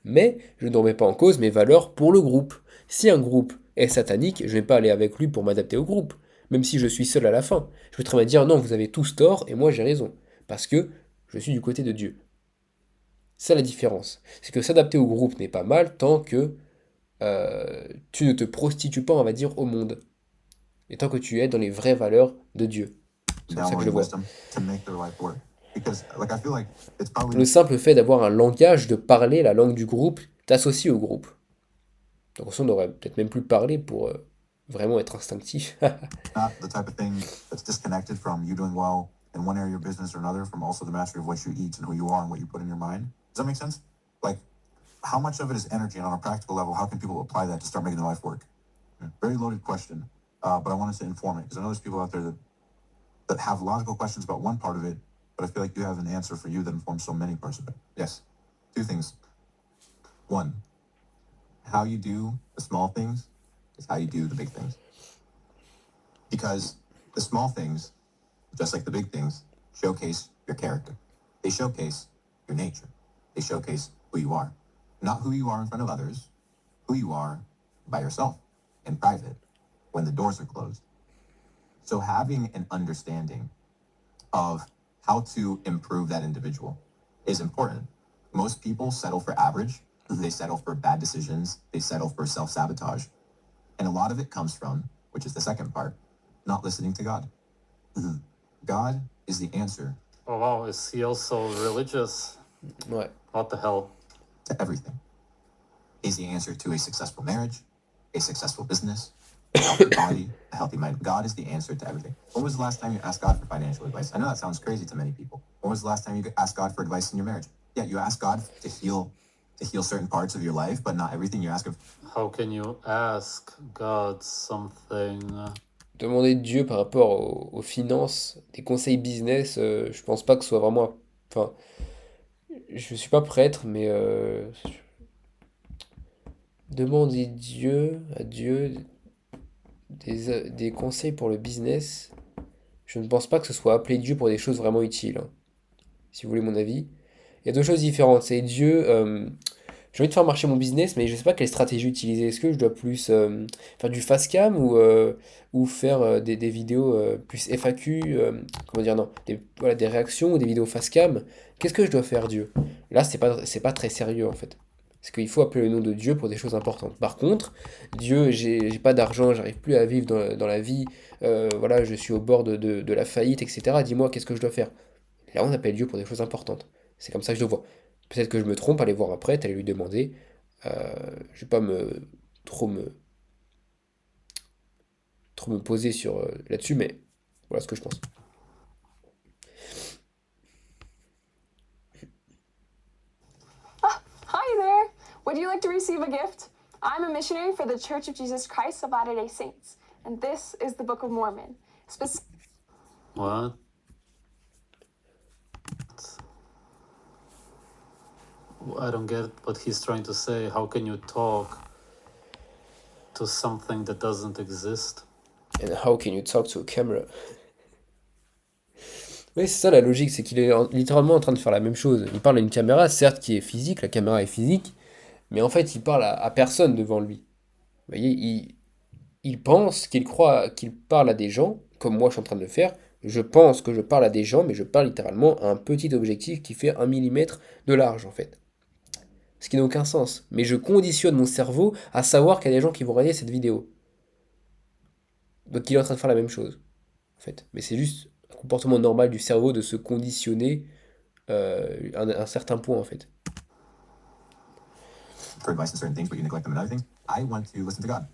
Mais je ne remets pas en cause mes valeurs pour le groupe. Si un groupe est satanique, je ne vais pas aller avec lui pour m'adapter au groupe, même si je suis seul à la fin. Je vais très bien dire non, vous avez tous tort et moi j'ai raison, parce que je suis du côté de Dieu. C'est ça la différence. C'est que s'adapter au groupe n'est pas mal tant que tu ne te prostitues pas, on va dire, au monde. Et tant que tu es dans les vraies valeurs de Dieu. C'est comme ça que je le downloading vois. wisdom to make their life work. Because like I feel like it's probably Le simple fait d'avoir un langage, de parler la langue du groupe, t'associe au groupe. Donc on aurait peut-être même plus parler pour vraiment être instinctif. not the type of thing that's disconnected from you doing well in one area of business or another, from also the mastery of what you eat and who you are and what you put in your mind. Does that make sense? Like, how much of it is energy, and on a practical level, how can people apply that to start making their life work? Very loaded question, but I wanted to inform it because I know there's people out there that have logical questions about one part of it, but I feel like you have an answer for you that informs so many parts of it. Yes. Two things. One, how you do the small things is how you do the big things. Because the small things, just like the big things, showcase your character. They showcase your nature. They showcase who you are. Not who you are in front of others, who you are by yourself in private when the doors are closed. So having an understanding of how to improve that individual is important. Most people settle for average. They settle for bad decisions. They settle for self-sabotage. And a lot of it comes from, which is the second part, not listening to God. God is the answer Oh wow, is he also religious? Ouais. What the hell? to everything. He's the answer to a successful marriage, a successful business, a healthy body, a healthy mind. God is the answer to everything. When was the last time you asked God for financial advice? I know that sounds crazy to many people. When was the last time you asked God for advice in your marriage? Yeah, you ask God to heal certain parts of your life, but not everything. You ask him. How can you ask God something? Demander de Dieu par rapport aux finances, des conseils business, je pense pas que ce soit vraiment. Enfin, je suis pas prêtre, mais demander à Dieu des conseils pour le business, je ne pense pas que ce soit appeler Dieu pour des choses vraiment utiles, hein, si vous voulez mon avis. Il y a deux choses différentes. C'est Dieu, j'ai envie de faire marcher mon business, mais je sais pas quelle stratégie utiliser. Est-ce que je dois plus faire du fast cam ou faire des vidéos plus FAQ, comment dire, non, voilà, des réactions ou des vidéos fast cam? Qu'est-ce que je dois faire, Dieu? Là, c'est pas très sérieux en fait. Parce qu'il faut appeler le nom de Dieu pour des choses importantes. Par contre, Dieu, j'ai pas d'argent, j'arrive plus à vivre dans la vie, voilà, je suis au bord de la faillite, etc. Dis-moi, qu'est-ce que je dois faire? Là, on appelle Dieu pour des choses importantes. C'est comme ça que je le vois. Peut-être que je me trompe, allez voir après, allez lui demander. Je vais pas trop me trop me poser sur là-dessus, mais voilà ce que je pense. Hi there! Would you like to receive a gift? I'm a missionary for the Church of Jesus Christ of Latter day Saints, and this is the Book of Mormon. What? I don't get what he's trying to say. How can you talk to something that doesn't exist? And how can you talk to a camera? Oui, c'est ça la logique, c'est qu'il est littéralement en train de faire la même chose. Il parle à une caméra, certes qui est physique, la caméra est physique, mais en fait il parle à personne devant lui. Vous voyez, il pense, qu'il croit qu'il parle à des gens, comme moi je suis en train de le faire. Je pense que je parle à des gens, mais je parle littéralement à un petit objectif qui fait 1 mm de large en fait. Ce qui n'a aucun sens. Mais je conditionne mon cerveau à savoir qu'il y a des gens qui vont regarder cette vidéo. Donc il est en train de faire la même chose, en fait. Mais c'est juste un comportement normal du cerveau de se conditionner un certain point, en fait. For advice on certain things, but you neglect them in other things. I want to listen to God.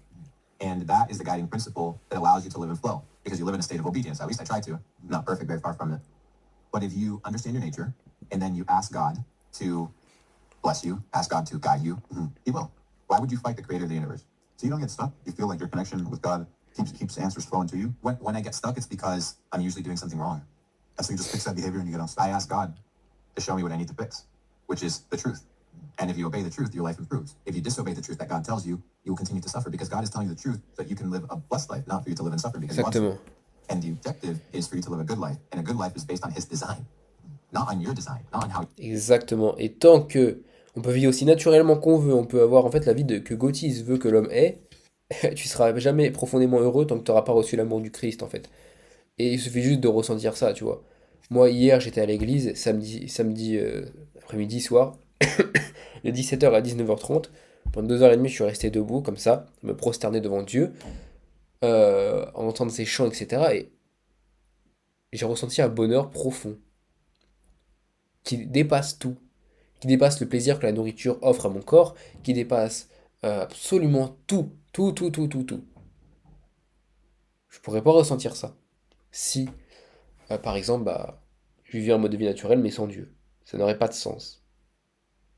And that is the guiding principle that allows you to live in flow because you live in a state of obedience. At least I try to. I'm not perfect, very far from it. But if you understand your nature and then you ask God to bless you, ask God to guide you, He will. Why would you fight the creator of the universe? So you don't get stuck. You feel like your connection with God keeps answers flowing to you. When I get stuck, it's because I'm usually doing something wrong. And so you just fix that behavior and you get unstuck. I ask God to show me what I need to fix, which is the truth. And if you obey the truth, your life improves. If you disobey the truth that God tells you, you will continue to suffer because God is telling you the truth so that you can live a blessed life, not for you to live in suffering because He wants you. Exactement. And the objective is for you to live a good life. And a good life is based on His design, not on your design, not on how. Exactement. Et tant que on peut vivre aussi naturellement qu'on veut, on peut avoir en fait la vie que Gautis veut que l'homme ait, tu seras jamais profondément heureux tant que tu n'auras pas reçu l'amour du Christ en fait. Et il suffit juste de ressentir ça, tu vois. Moi, hier, j'étais à l'église, samedi après-midi, soir, de 17h à 19h30. Pendant 2h30, je suis resté debout, comme ça, me prosterner devant Dieu, en entendant ses chants, etc. Et j'ai ressenti un bonheur profond, qui dépasse tout, qui dépasse le plaisir que la nourriture offre à mon corps, qui dépasse absolument tout, tout, tout, tout, tout, tout. Je pourrais pas ressentir ça si, par exemple, je vivais un mode de vie naturel mais sans Dieu. Ça n'aurait pas de sens.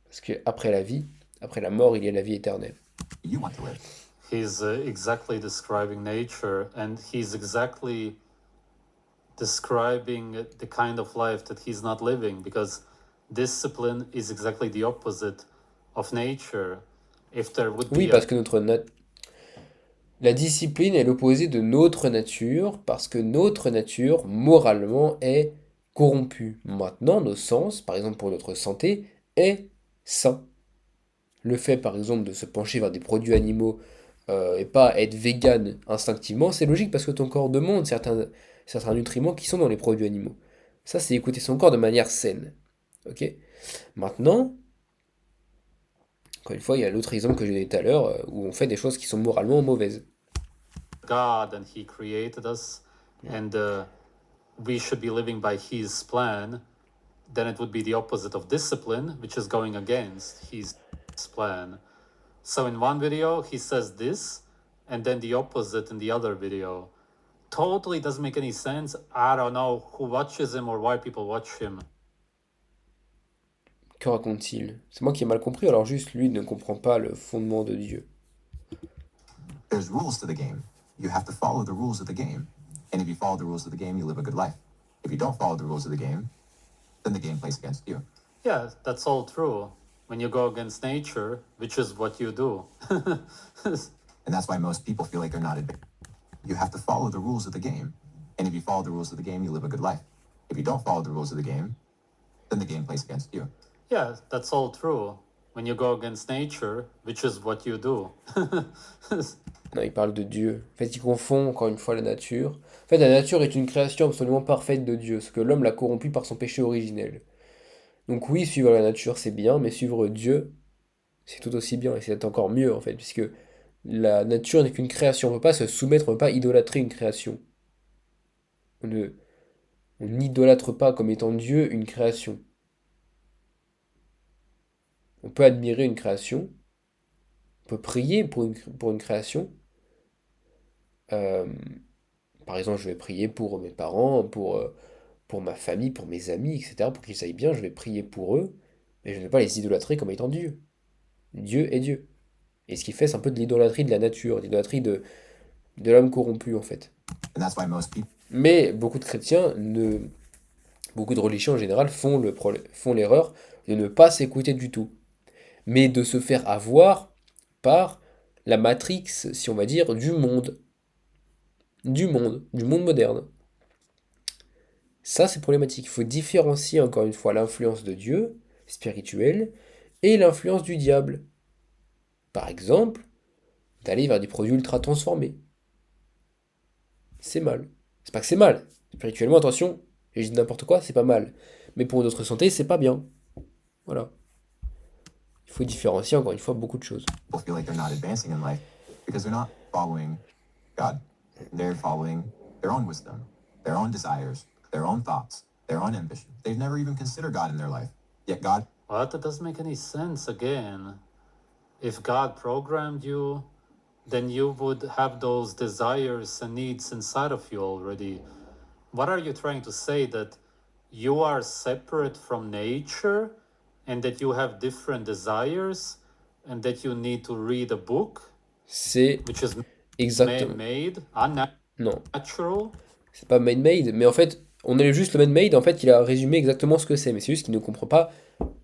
Parce que après la vie, après la mort, il y a la vie éternelle. You want to live. He's exactly describing nature, and he's exactly describing the kind of life that he's not living, because discipline is exactly the opposite of nature. If there would Oui, be parce que la discipline est l'opposé de notre nature, parce que notre nature, moralement, est corrompue. Maintenant, nos sens, par exemple pour notre santé, est sain. Le fait, par exemple, de se pencher vers des produits animaux et pas être vegan instinctivement, c'est logique parce que ton corps demande certains nutriments qui sont dans les produits animaux. Ça, c'est écouter son corps de manière saine. Ok? Maintenant, encore une fois, il y a l'autre exemple que j'ai donné tout à l'heure où on fait des choses qui sont moralement mauvaises. God and he created us, and we should be living by his plan, then it would be the opposite of discipline, which is going against his plan. So in one video he says this, and then the opposite in the other video. Totally doesn't make any sense. I don't know who watches him or why people watch him. Que raconte-t-il? C'est moi qui ai mal compris, alors juste lui ne comprend pas le fondement de Dieu. There's rules to the game. You have to follow the rules of the game. And if you follow the rules of the game, you live a good life. If you don't follow the rules of the game, then the game plays against you. Yeah, that's all true. When you go against nature, which is what you do. And that's why most people feel like they're not advanced. You have to follow the rules of the game. And if you follow the rules of the game, you live a good life. If you don't follow the rules of the game, then the game plays against you. Yeah, that's all true. When you go against nature, which is what you do. Non, il parle de Dieu. En fait, il confond encore une fois la nature. En fait, la nature est une création absolument parfaite de Dieu, ce que l'homme l'a corrompue par son péché originel. Donc oui, suivre la nature, c'est bien, mais suivre Dieu, c'est tout aussi bien, et c'est encore mieux, en fait, puisque la nature n'est qu'une création. On ne peut pas se soumettre, on ne peut pas idolâtrer une création. On n'idolâtre pas comme étant Dieu une création. On peut admirer une création, on peut prier pour une création. Par exemple, je vais prier pour mes parents, pour ma famille, pour mes amis, etc. Pour qu'ils aillent bien, je vais prier pour eux, mais je ne vais pas les idolâtrer comme étant Dieu. Dieu est Dieu. Et ce qu'il fait, c'est un peu de l'idolâtrie de la nature, l'idolâtrie de l'homme corrompu, en fait. And that's why most people Mais beaucoup de chrétiens, beaucoup de religions en général, font l'erreur de ne pas s'écouter du tout, mais de se faire avoir par la matrix, si on va dire, du monde moderne. Ça, c'est problématique. Il faut différencier encore une fois l'influence de Dieu, spirituelle, et l'influence du diable. Par exemple, d'aller vers des produits ultra transformés. C'est mal. C'est pas que c'est mal. Spirituellement, attention, je dis n'importe quoi, c'est pas mal. Mais pour notre santé, c'est pas bien. Voilà. Il faut différencier encore une fois beaucoup de choses. feel like they're not advancing in life because they're not following God. They're following their own wisdom, their own desires, their own thoughts, their own ambition. They've never even considered God in their life. Yet God What? That doesn't make any sense again. If God programmed you, then you would have those desires and needs inside of you already. What are you trying to say? That you are separate from nature and that you have different desires and that you need to read a book C'est which is exactement. man-made, Non, unnatural. c'est pas man-made, mais en fait, on est juste le man-made, en fait, il a résumé exactement ce que c'est, mais c'est juste qu'il ne comprend pas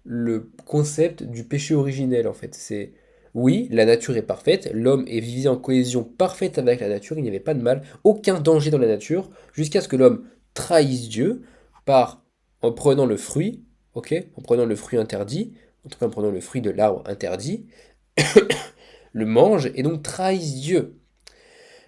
le concept du péché originel, en fait. C'est, oui, la nature est parfaite, l'homme est vivait en cohésion parfaite avec la nature, il n'y avait pas de mal, aucun danger dans la nature, jusqu'à ce que l'homme trahisse Dieu en prenant le fruit, ok, en prenant le fruit interdit, en tout cas en prenant le fruit de l'arbre interdit, le mange et donc trahisse Dieu.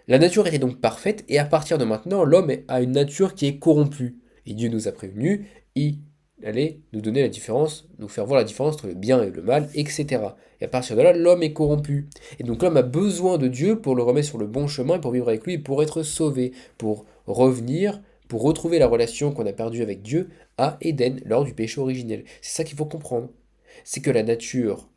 La nature était donc parfaite, et à partir de maintenant, l'homme a une nature qui est corrompue. Et Dieu nous a prévenus, il allait nous donner la différence, nous faire voir la différence entre le bien et le mal, etc. Et à partir de là, l'homme est corrompu. Et donc l'homme a besoin de Dieu pour le remettre sur le bon chemin, pour vivre avec lui, pour être sauvé, pour revenir, pour retrouver la relation qu'on a perdue avec Dieu à Éden lors du péché originel. C'est ça qu'il faut comprendre. C'est que la nature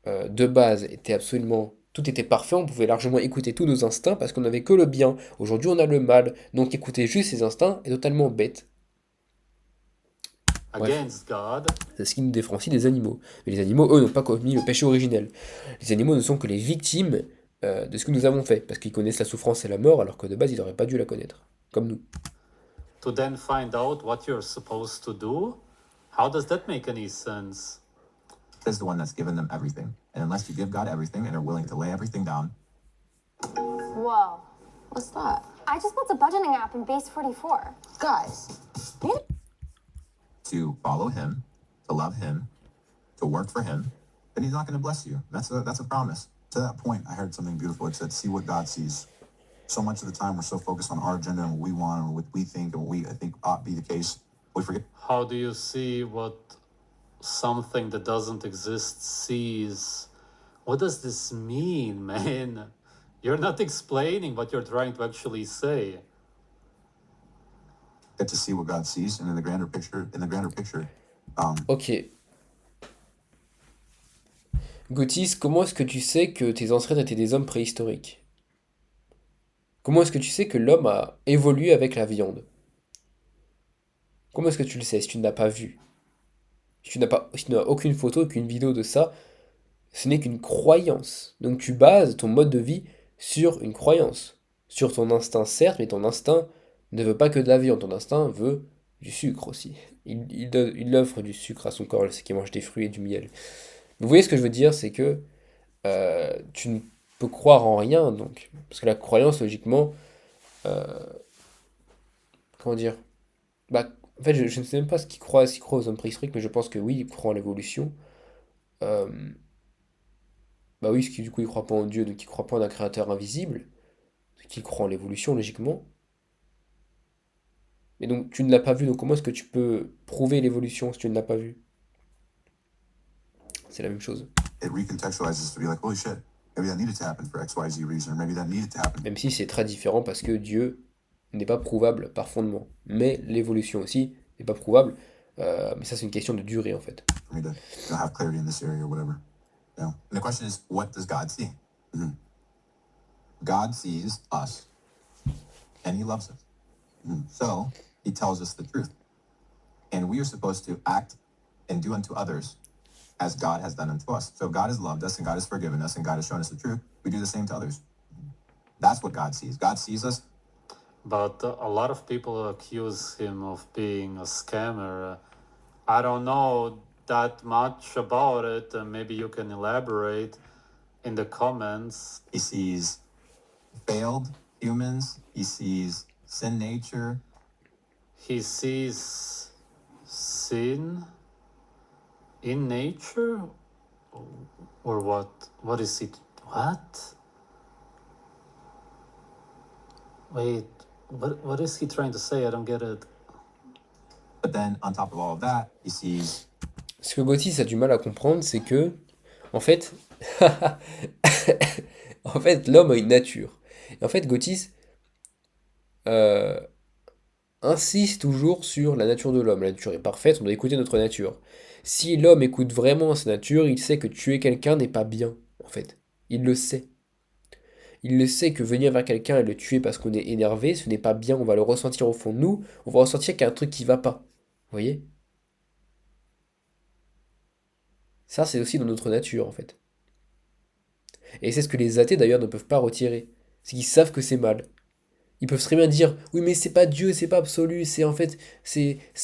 de base était absolument... Tout était parfait, on pouvait largement écouter tous nos instincts parce qu'on n'avait que le bien. Aujourd'hui, on a le mal. Donc écouter juste ses instincts est totalement bête. Bref, Against God, c'est ce qui nous différencie des animaux. Mais les animaux, eux, n'ont pas commis le péché originel. Les animaux ne sont que les victimes de ce que nous avons fait, parce qu'ils connaissent la souffrance et la mort, alors que de base, ils n'auraient pas dû la connaître. Comme nous. to then find out what you're supposed to do. How does that make any sense? Is the one that's given them everything. And unless you give God everything and are willing to lay everything down, Whoa. What's that? I just built a budgeting app in Base 44. Guys, to follow Him, to love Him, to work for Him, then He's not going to bless you. That's a promise. To that point, I heard something beautiful. It said, see what God sees. So much of the time, we're so focused on our agenda and what we want and what we think and what we think ought to be the case. We forget How do you see what something that doesn't exist sees? What does this mean, man? You're not explaining what you're trying to actually say. to see what God sees, and in the grander picture, Ok. Gotis, comment est-ce que tu sais que tes ancêtres étaient des hommes préhistoriques? Comment est-ce que tu sais que l'homme a évolué avec la viande? Comment est-ce que tu le sais si tu ne l'as pas vu? Si tu n'as aucune photo, aucune vidéo de ça, ce n'est qu'une croyance. Donc tu bases ton mode de vie sur une croyance. Sur ton instinct, certes, mais ton instinct ne veut pas que de la viande. Ton instinct veut du sucre aussi. Il offre du sucre à son corps, c'est qu'il mange des fruits et du miel. Vous voyez ce que je veux dire, c'est que tu ne peux croire en rien, donc. Parce que la croyance, logiquement, comment dire? Bah, en fait, je ne sais même pas s'ils croient aux hommes préhistoriques, mais je pense que oui, ils croient en l'évolution. Euh, Bah oui, parce que du coup, ils croient pas en Dieu, donc ils croient pas en un créateur invisible. Donc ils croient en l'évolution, logiquement. Mais donc, tu ne l'as pas vu, donc comment est-ce que tu peux prouver l'évolution si tu ne l'as pas vu? C'est la même chose. it recontextualizes to be like, holy shit, maybe that needed to happen for X, Y, Z reason, or maybe that needed to happen Même si c'est très différent parce que Dieu n'est pas prouvable par fondement. Mais l'évolution aussi n'est pas prouvable. Mais ça, c'est une question de durée, en fait. for me to have clarity in this area or whatever. And the question is, what does God see? God sees us, and He loves us. So He tells us the truth. And we are supposed to act and do unto others as God has done unto us. So if God has loved us, and God has forgiven us, and God has shown us the truth, we do the same to others. That's what God sees. God sees us. But a lot of people accuse him of being a scammer. I don't know that much about it. Maybe you can elaborate in the comments. He sees failed humans. He sees sin nature. He sees sin in nature? Or what? What is it? What? Wait, what is he trying to say? I don't get it. But then on top of all of that, he sees Ce que Gotis a du mal à comprendre, c'est que, en fait, en fait, l'homme a une nature. Et en fait, Gotis euh, insiste toujours sur la nature de l'homme. La nature est parfaite, on doit écouter notre nature. Si l'homme écoute vraiment sa nature, il sait que tuer quelqu'un n'est pas bien, en fait. Il le sait. Il le sait que venir vers quelqu'un et le tuer parce qu'on est énervé, ce n'est pas bien, on va le ressentir au fond de nous, on va ressentir qu'il y a un truc qui va pas. Vous voyez? Ça, c'est aussi dans notre nature, en fait. Et c'est ce que les athées, d'ailleurs, ne peuvent pas retirer. C'est qu'ils savent que c'est mal. Ils peuvent très bien dire, oui, mais c'est pas Dieu, c'est pas absolu, c'est en fait,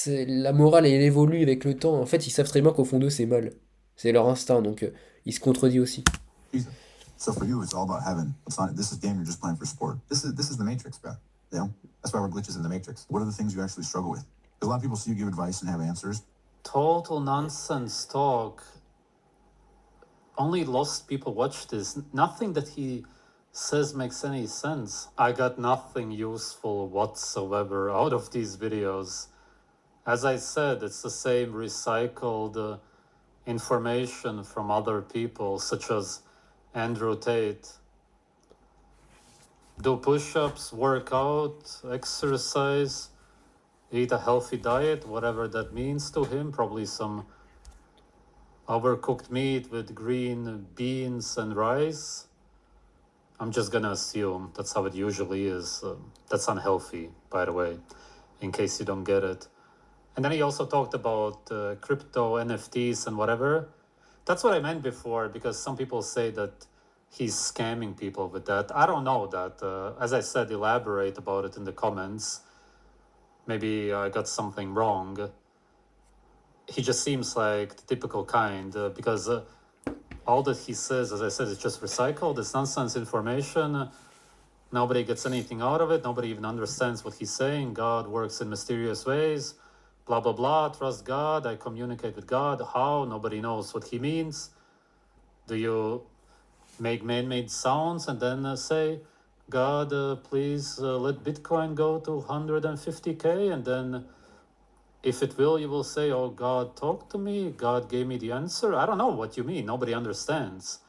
la morale, elle évolue avec le temps. En fait, ils savent très bien qu'au fond d'eux, c'est mal. C'est leur instinct, donc ils se contredisent aussi. Jesus. So for you, it's all about heaven. It's not. This is game you're just playing for sport. This is the Matrix, bro. You know, that's why we're glitches in the Matrix. What are the things you actually struggle with? 'Cause a lot of people see you give advice and have answers. Total nonsense talk. Only lost people watch this. Nothing that he says makes any sense. I got nothing useful whatsoever out of these videos. As I said, it's the same recycled information from other people, such as Andrew Tate. Do push-ups, work out, exercise, eat a healthy diet, whatever that means to him. Probably some overcooked meat with green beans and rice. I'm just gonna assume that's how it usually is. That's unhealthy, by the way, in case you don't get it. And then he also talked about crypto, NFTs, and whatever. That's what I meant before, because some people say that he's scamming people with that. I don't know that. As I said, elaborate about it in the comments. Maybe I got something wrong. He just seems like the typical kind, because all that he says, as I said, is just recycled. It's nonsense information. Nobody gets anything out of it. Nobody even understands what he's saying. God works in mysterious ways. Blah, blah, blah. Trust God. I communicate with God. How? Nobody knows what he means. Do you make man-made sounds and then say, God, please let Bitcoin go to 150K? And then if it will, you will say, oh, God talked to me. God gave me the answer. I don't know what you mean. Nobody understands.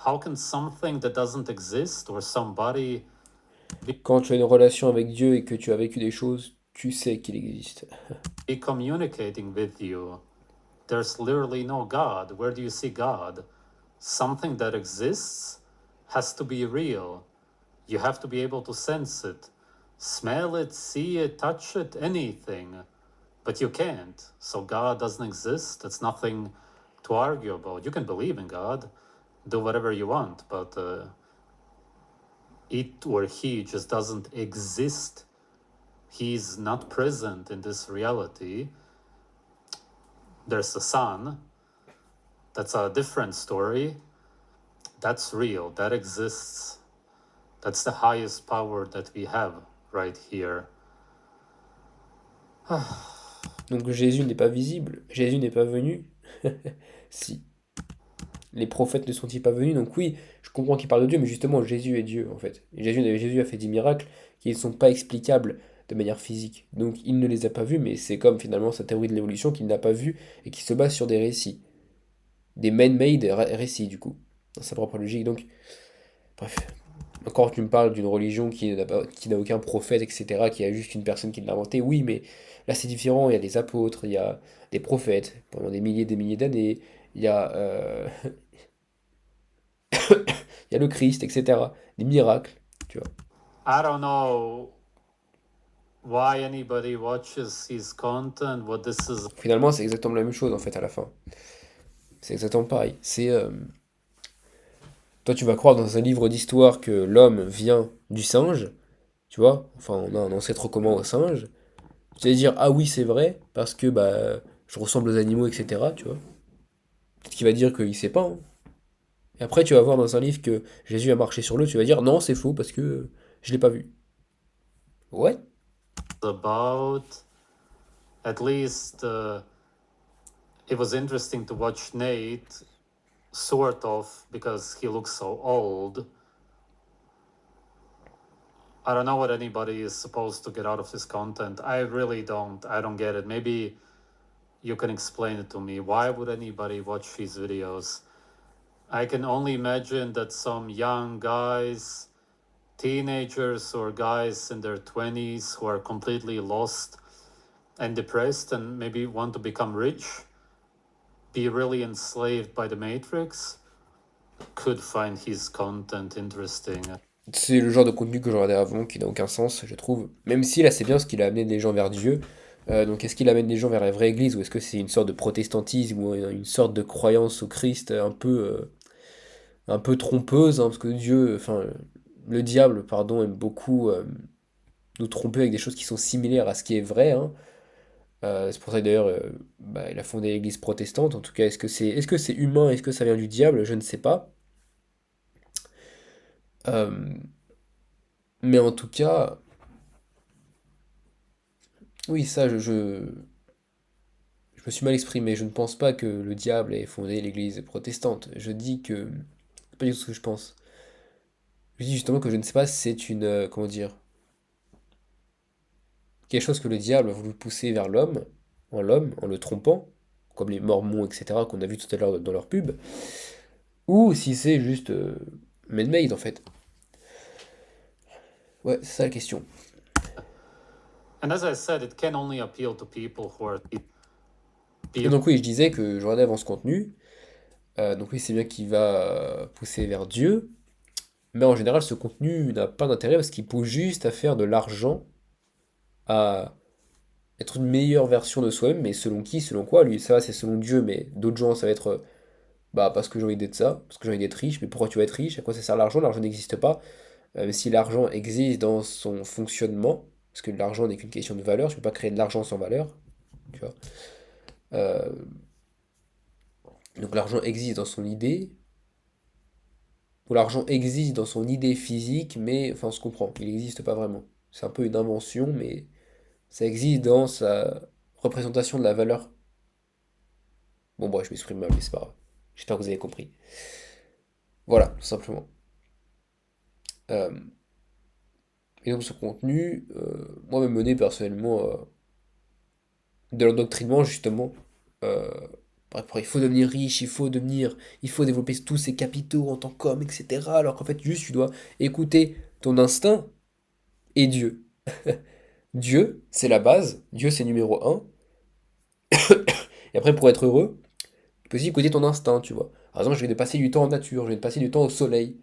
How can something that doesn't exist or somebody Quand tu as une relation avec Dieu et que tu as vécu des choses, tu sais qu'il existe. be communicating with you? There's literally no God. Where do you see God? Something that exists has to be real. You have to be able to sense it, smell it, see it, touch it, anything. But you can't. So God doesn't exist. It's nothing to argue about. You can believe in God, do whatever you want, but it or he just doesn't exist. He's not present in this reality. There's the sun. That's a different story. That's real. That exists. That's the highest power that we have right here. Donc Jésus n'est pas visible, Jésus n'est pas venu. Si. Les prophètes ne sont-ils pas venus? Donc oui, je comprends qu'il parle de Dieu, mais justement, Jésus est Dieu, en fait. Et Jésus a fait des miracles qui ne sont pas explicables de manière physique. Donc il ne les a pas vus, mais c'est comme finalement sa théorie de l'évolution qu'il n'a pas vue et qui se base sur des récits. Des man-made récits, du coup, dans sa propre logique. Donc, bref. Encore, tu me parles d'une religion qui n'a aucun prophète, etc., qui a juste une personne qui l'a inventé. Oui, mais là, c'est différent. Il y a des apôtres, il y a des prophètes pendant des milliers d'années. Il y a, il y a le Christ, etc. Des miracles, tu vois. I don't know why anybody watches his content, what this is. Finalement, c'est exactement la même chose, en fait, à la fin. C'est exactement pareil. C'est... Toi, tu vas croire dans un livre d'histoire que l'homme vient du singe, tu vois, enfin, on a un ancêtre commun au singe. Tu vas dire, ah oui, c'est vrai, parce que bah, je ressemble aux animaux, etc., tu vois. Peut-être qu'il va dire qu'il sait pas, hein. Et après, tu vas voir dans un livre que Jésus a marché sur l'eau, tu vas dire, non, c'est faux, parce que je l'ai pas vu. Ouais. About. At least it was interesting to watch Nate, sort of, because he looks so old. I don't know what anybody is supposed to get out of his content. I really don't. I don't get it. Maybe you can explain it to me. Why would anybody watch his videos? I can only imagine that some young guys, teenagers or guys in their 20s who are completely lost and depressed and maybe want to become rich, be really enslaved by the Matrix, could find his content interesting. C'est le genre de contenu que je regardais avant, qui n'a aucun sens, je trouve. Même si là, c'est bien parce qu'il a amené des gens vers Dieu. Donc est-ce qu'il amène les gens vers la vraie église ou est-ce que c'est une sorte de protestantisme ou une sorte de croyance au Christ un peu trompeuse, hein, parce que le diable, pardon, aime beaucoup nous tromper avec des choses qui sont similaires à ce qui est vrai, hein. C'est pour ça que d'ailleurs, bah, il a fondé l'église protestante. En tout cas, est-ce que c'est humain? Est-ce que ça vient du diable? Je ne sais pas. Euh, mais en tout cas, oui, je me suis mal exprimé. Je ne pense pas que le diable ait fondé l'église protestante. Je dis que... C'est pas du tout ce que je pense. Je dis justement que je ne sais pas si c'est comment dire... Quelque chose que le diable a voulu pousser vers l'homme, en le trompant, comme les mormons, etc., qu'on a vu tout à l'heure dans leur pub, ou si c'est juste man-made en fait. Ouais, c'est ça la question. And as I said, it can only appeal to people who are Et donc oui, je disais que je regardais avant ce contenu, donc oui, c'est bien qu'il va pousser vers Dieu, mais en général, ce contenu n'a pas d'intérêt parce qu'il pousse juste à faire de l'argent, à être une meilleure version de soi-même, mais selon qui, selon quoi? Lui, ça, c'est selon Dieu, mais d'autres gens, ça va être bah parce que j'ai envie d'être ça, parce que j'ai envie d'être riche, mais pourquoi tu vas être riche? À quoi ça sert l'argent? L'argent n'existe pas. Mais si l'argent existe dans son fonctionnement, parce que l'argent n'est qu'une question de valeur, je peux pas créer de l'argent sans valeur, tu vois. Euh, donc l'argent existe dans son idée, ou l'argent existe dans son idée physique, mais enfin on se comprend, il n'existe pas vraiment. C'est un peu une invention, mais ça existe dans sa représentation de la valeur. Bon bref, je m'exprime mal, mais c'est pas grave. J'espère que vous avez compris. Voilà, tout simplement. Euh, et donc ce contenu, moi, me menait personnellement de l'endoctrinement, justement. Euh, il faut devenir riche, il faut développer tous ses capitaux en tant qu'homme, etc. Alors qu'en fait, juste, tu dois écouter ton instinct et Dieu. Dieu, c'est la base, Dieu, c'est numéro un. Et après, pour être heureux, tu peux aussi écouter ton instinct, tu vois. Par exemple, je vais passer du temps en nature, je vais passer du temps au soleil.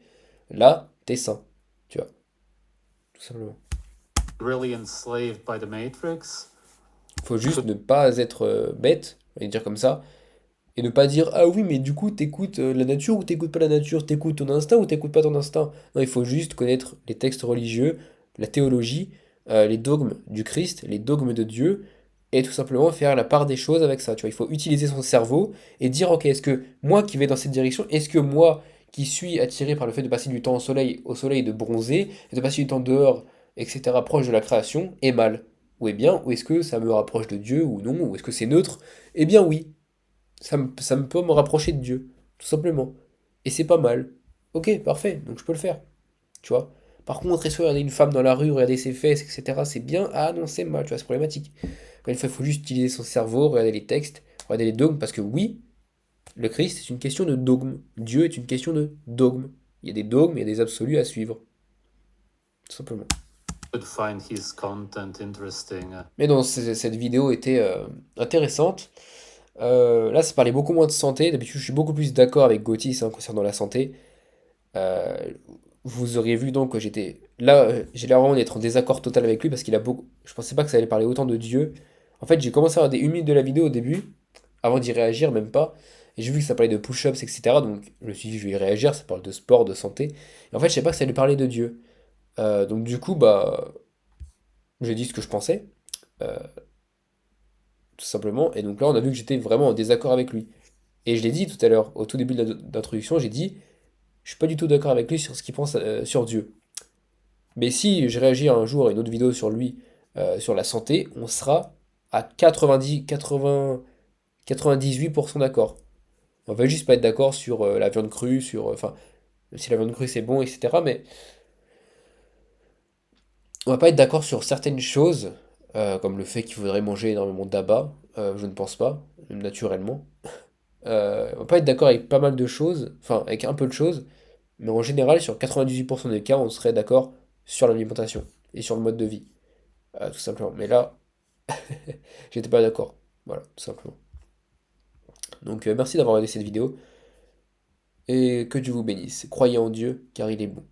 Là, t'es sain, tu vois, tout simplement. really enslaved by the Matrix. Faut juste ne pas être bête, on va dire comme ça, et ne pas dire ah oui, mais du coup, t'écoutes la nature ou t'écoutes pas la nature, t'écoutes ton instinct ou t'écoutes pas ton instinct. Non, il faut juste connaître les textes religieux, la théologie, les dogmes du Christ, les dogmes de Dieu, et tout simplement faire la part des choses avec ça. Tu vois, il faut utiliser son cerveau et dire ok, est-ce que moi qui vais dans cette direction, est-ce que moi qui suis attiré par le fait de passer du temps au soleil, de bronzer, et de passer du temps dehors, etc., proche de la création, est mal? Ou est bien? Ou est-ce que ça me rapproche de Dieu ou non? Ou est-ce que c'est neutre? Eh bien oui. Ça me peut me rapprocher de Dieu, tout simplement. Et c'est pas mal. Ok, parfait, donc je peux le faire, tu vois. Par contre, est-ce que regarder une femme dans la rue, regarder ses fesses, etc., c'est bien? Ah non, c'est mal, tu vois, c'est problématique. Encore une fois, il faut juste utiliser son cerveau, regarder les textes, regarder les dogmes, parce que oui, le Christ, c'est une question de dogme. Dieu est une question de dogme. Il y a des dogmes, il y a des absolus à suivre, tout simplement. Could find his content interesting. Mais non, cette vidéo était intéressante. Là, ça parlait beaucoup moins de santé. D'habitude, je suis beaucoup plus d'accord avec Gotis hein, concernant la santé. Euh, Vous auriez vu donc que j'étais là, j'ai l'air vraiment d'être en désaccord total avec lui parce qu'il a beaucoup. Je pensais pas que ça allait parler autant de Dieu. En fait, j'ai commencé à regarder une minute de la vidéo au début, avant d'y réagir, même pas. Et j'ai vu que ça parlait de push-ups, etc. Donc je me suis dit, je vais y réagir. Ça parle de sport, de santé. Et en fait, je sais pas que ça allait parler de Dieu. Donc du coup, bah, j'ai dit ce que je pensais, euh, tout simplement. Et donc là, on a vu que j'étais vraiment en désaccord avec lui. Et je l'ai dit tout à l'heure, au tout début de l'introduction, j'ai dit, je suis pas du tout d'accord avec lui sur ce qu'il pense sur Dieu. Mais si je réagis un jour à une autre vidéo sur lui, sur la santé, on sera à 90, 80, 98% d'accord. On va juste pas être d'accord sur la viande crue, enfin, même si la viande crue c'est bon, etc. Mais on va pas être d'accord sur certaines choses, comme le fait qu'il faudrait manger énormément d'abat. Je ne pense pas, même naturellement. On va pas être d'accord avec pas mal de choses, enfin avec un peu de choses, mais en général, sur 98% des cas, on serait d'accord sur l'alimentation et sur le mode de vie, tout simplement. Mais là, j'étais pas d'accord. Voilà, tout simplement. Donc merci d'avoir regardé cette vidéo et que Dieu vous bénisse. Croyez en Dieu, car il est bon.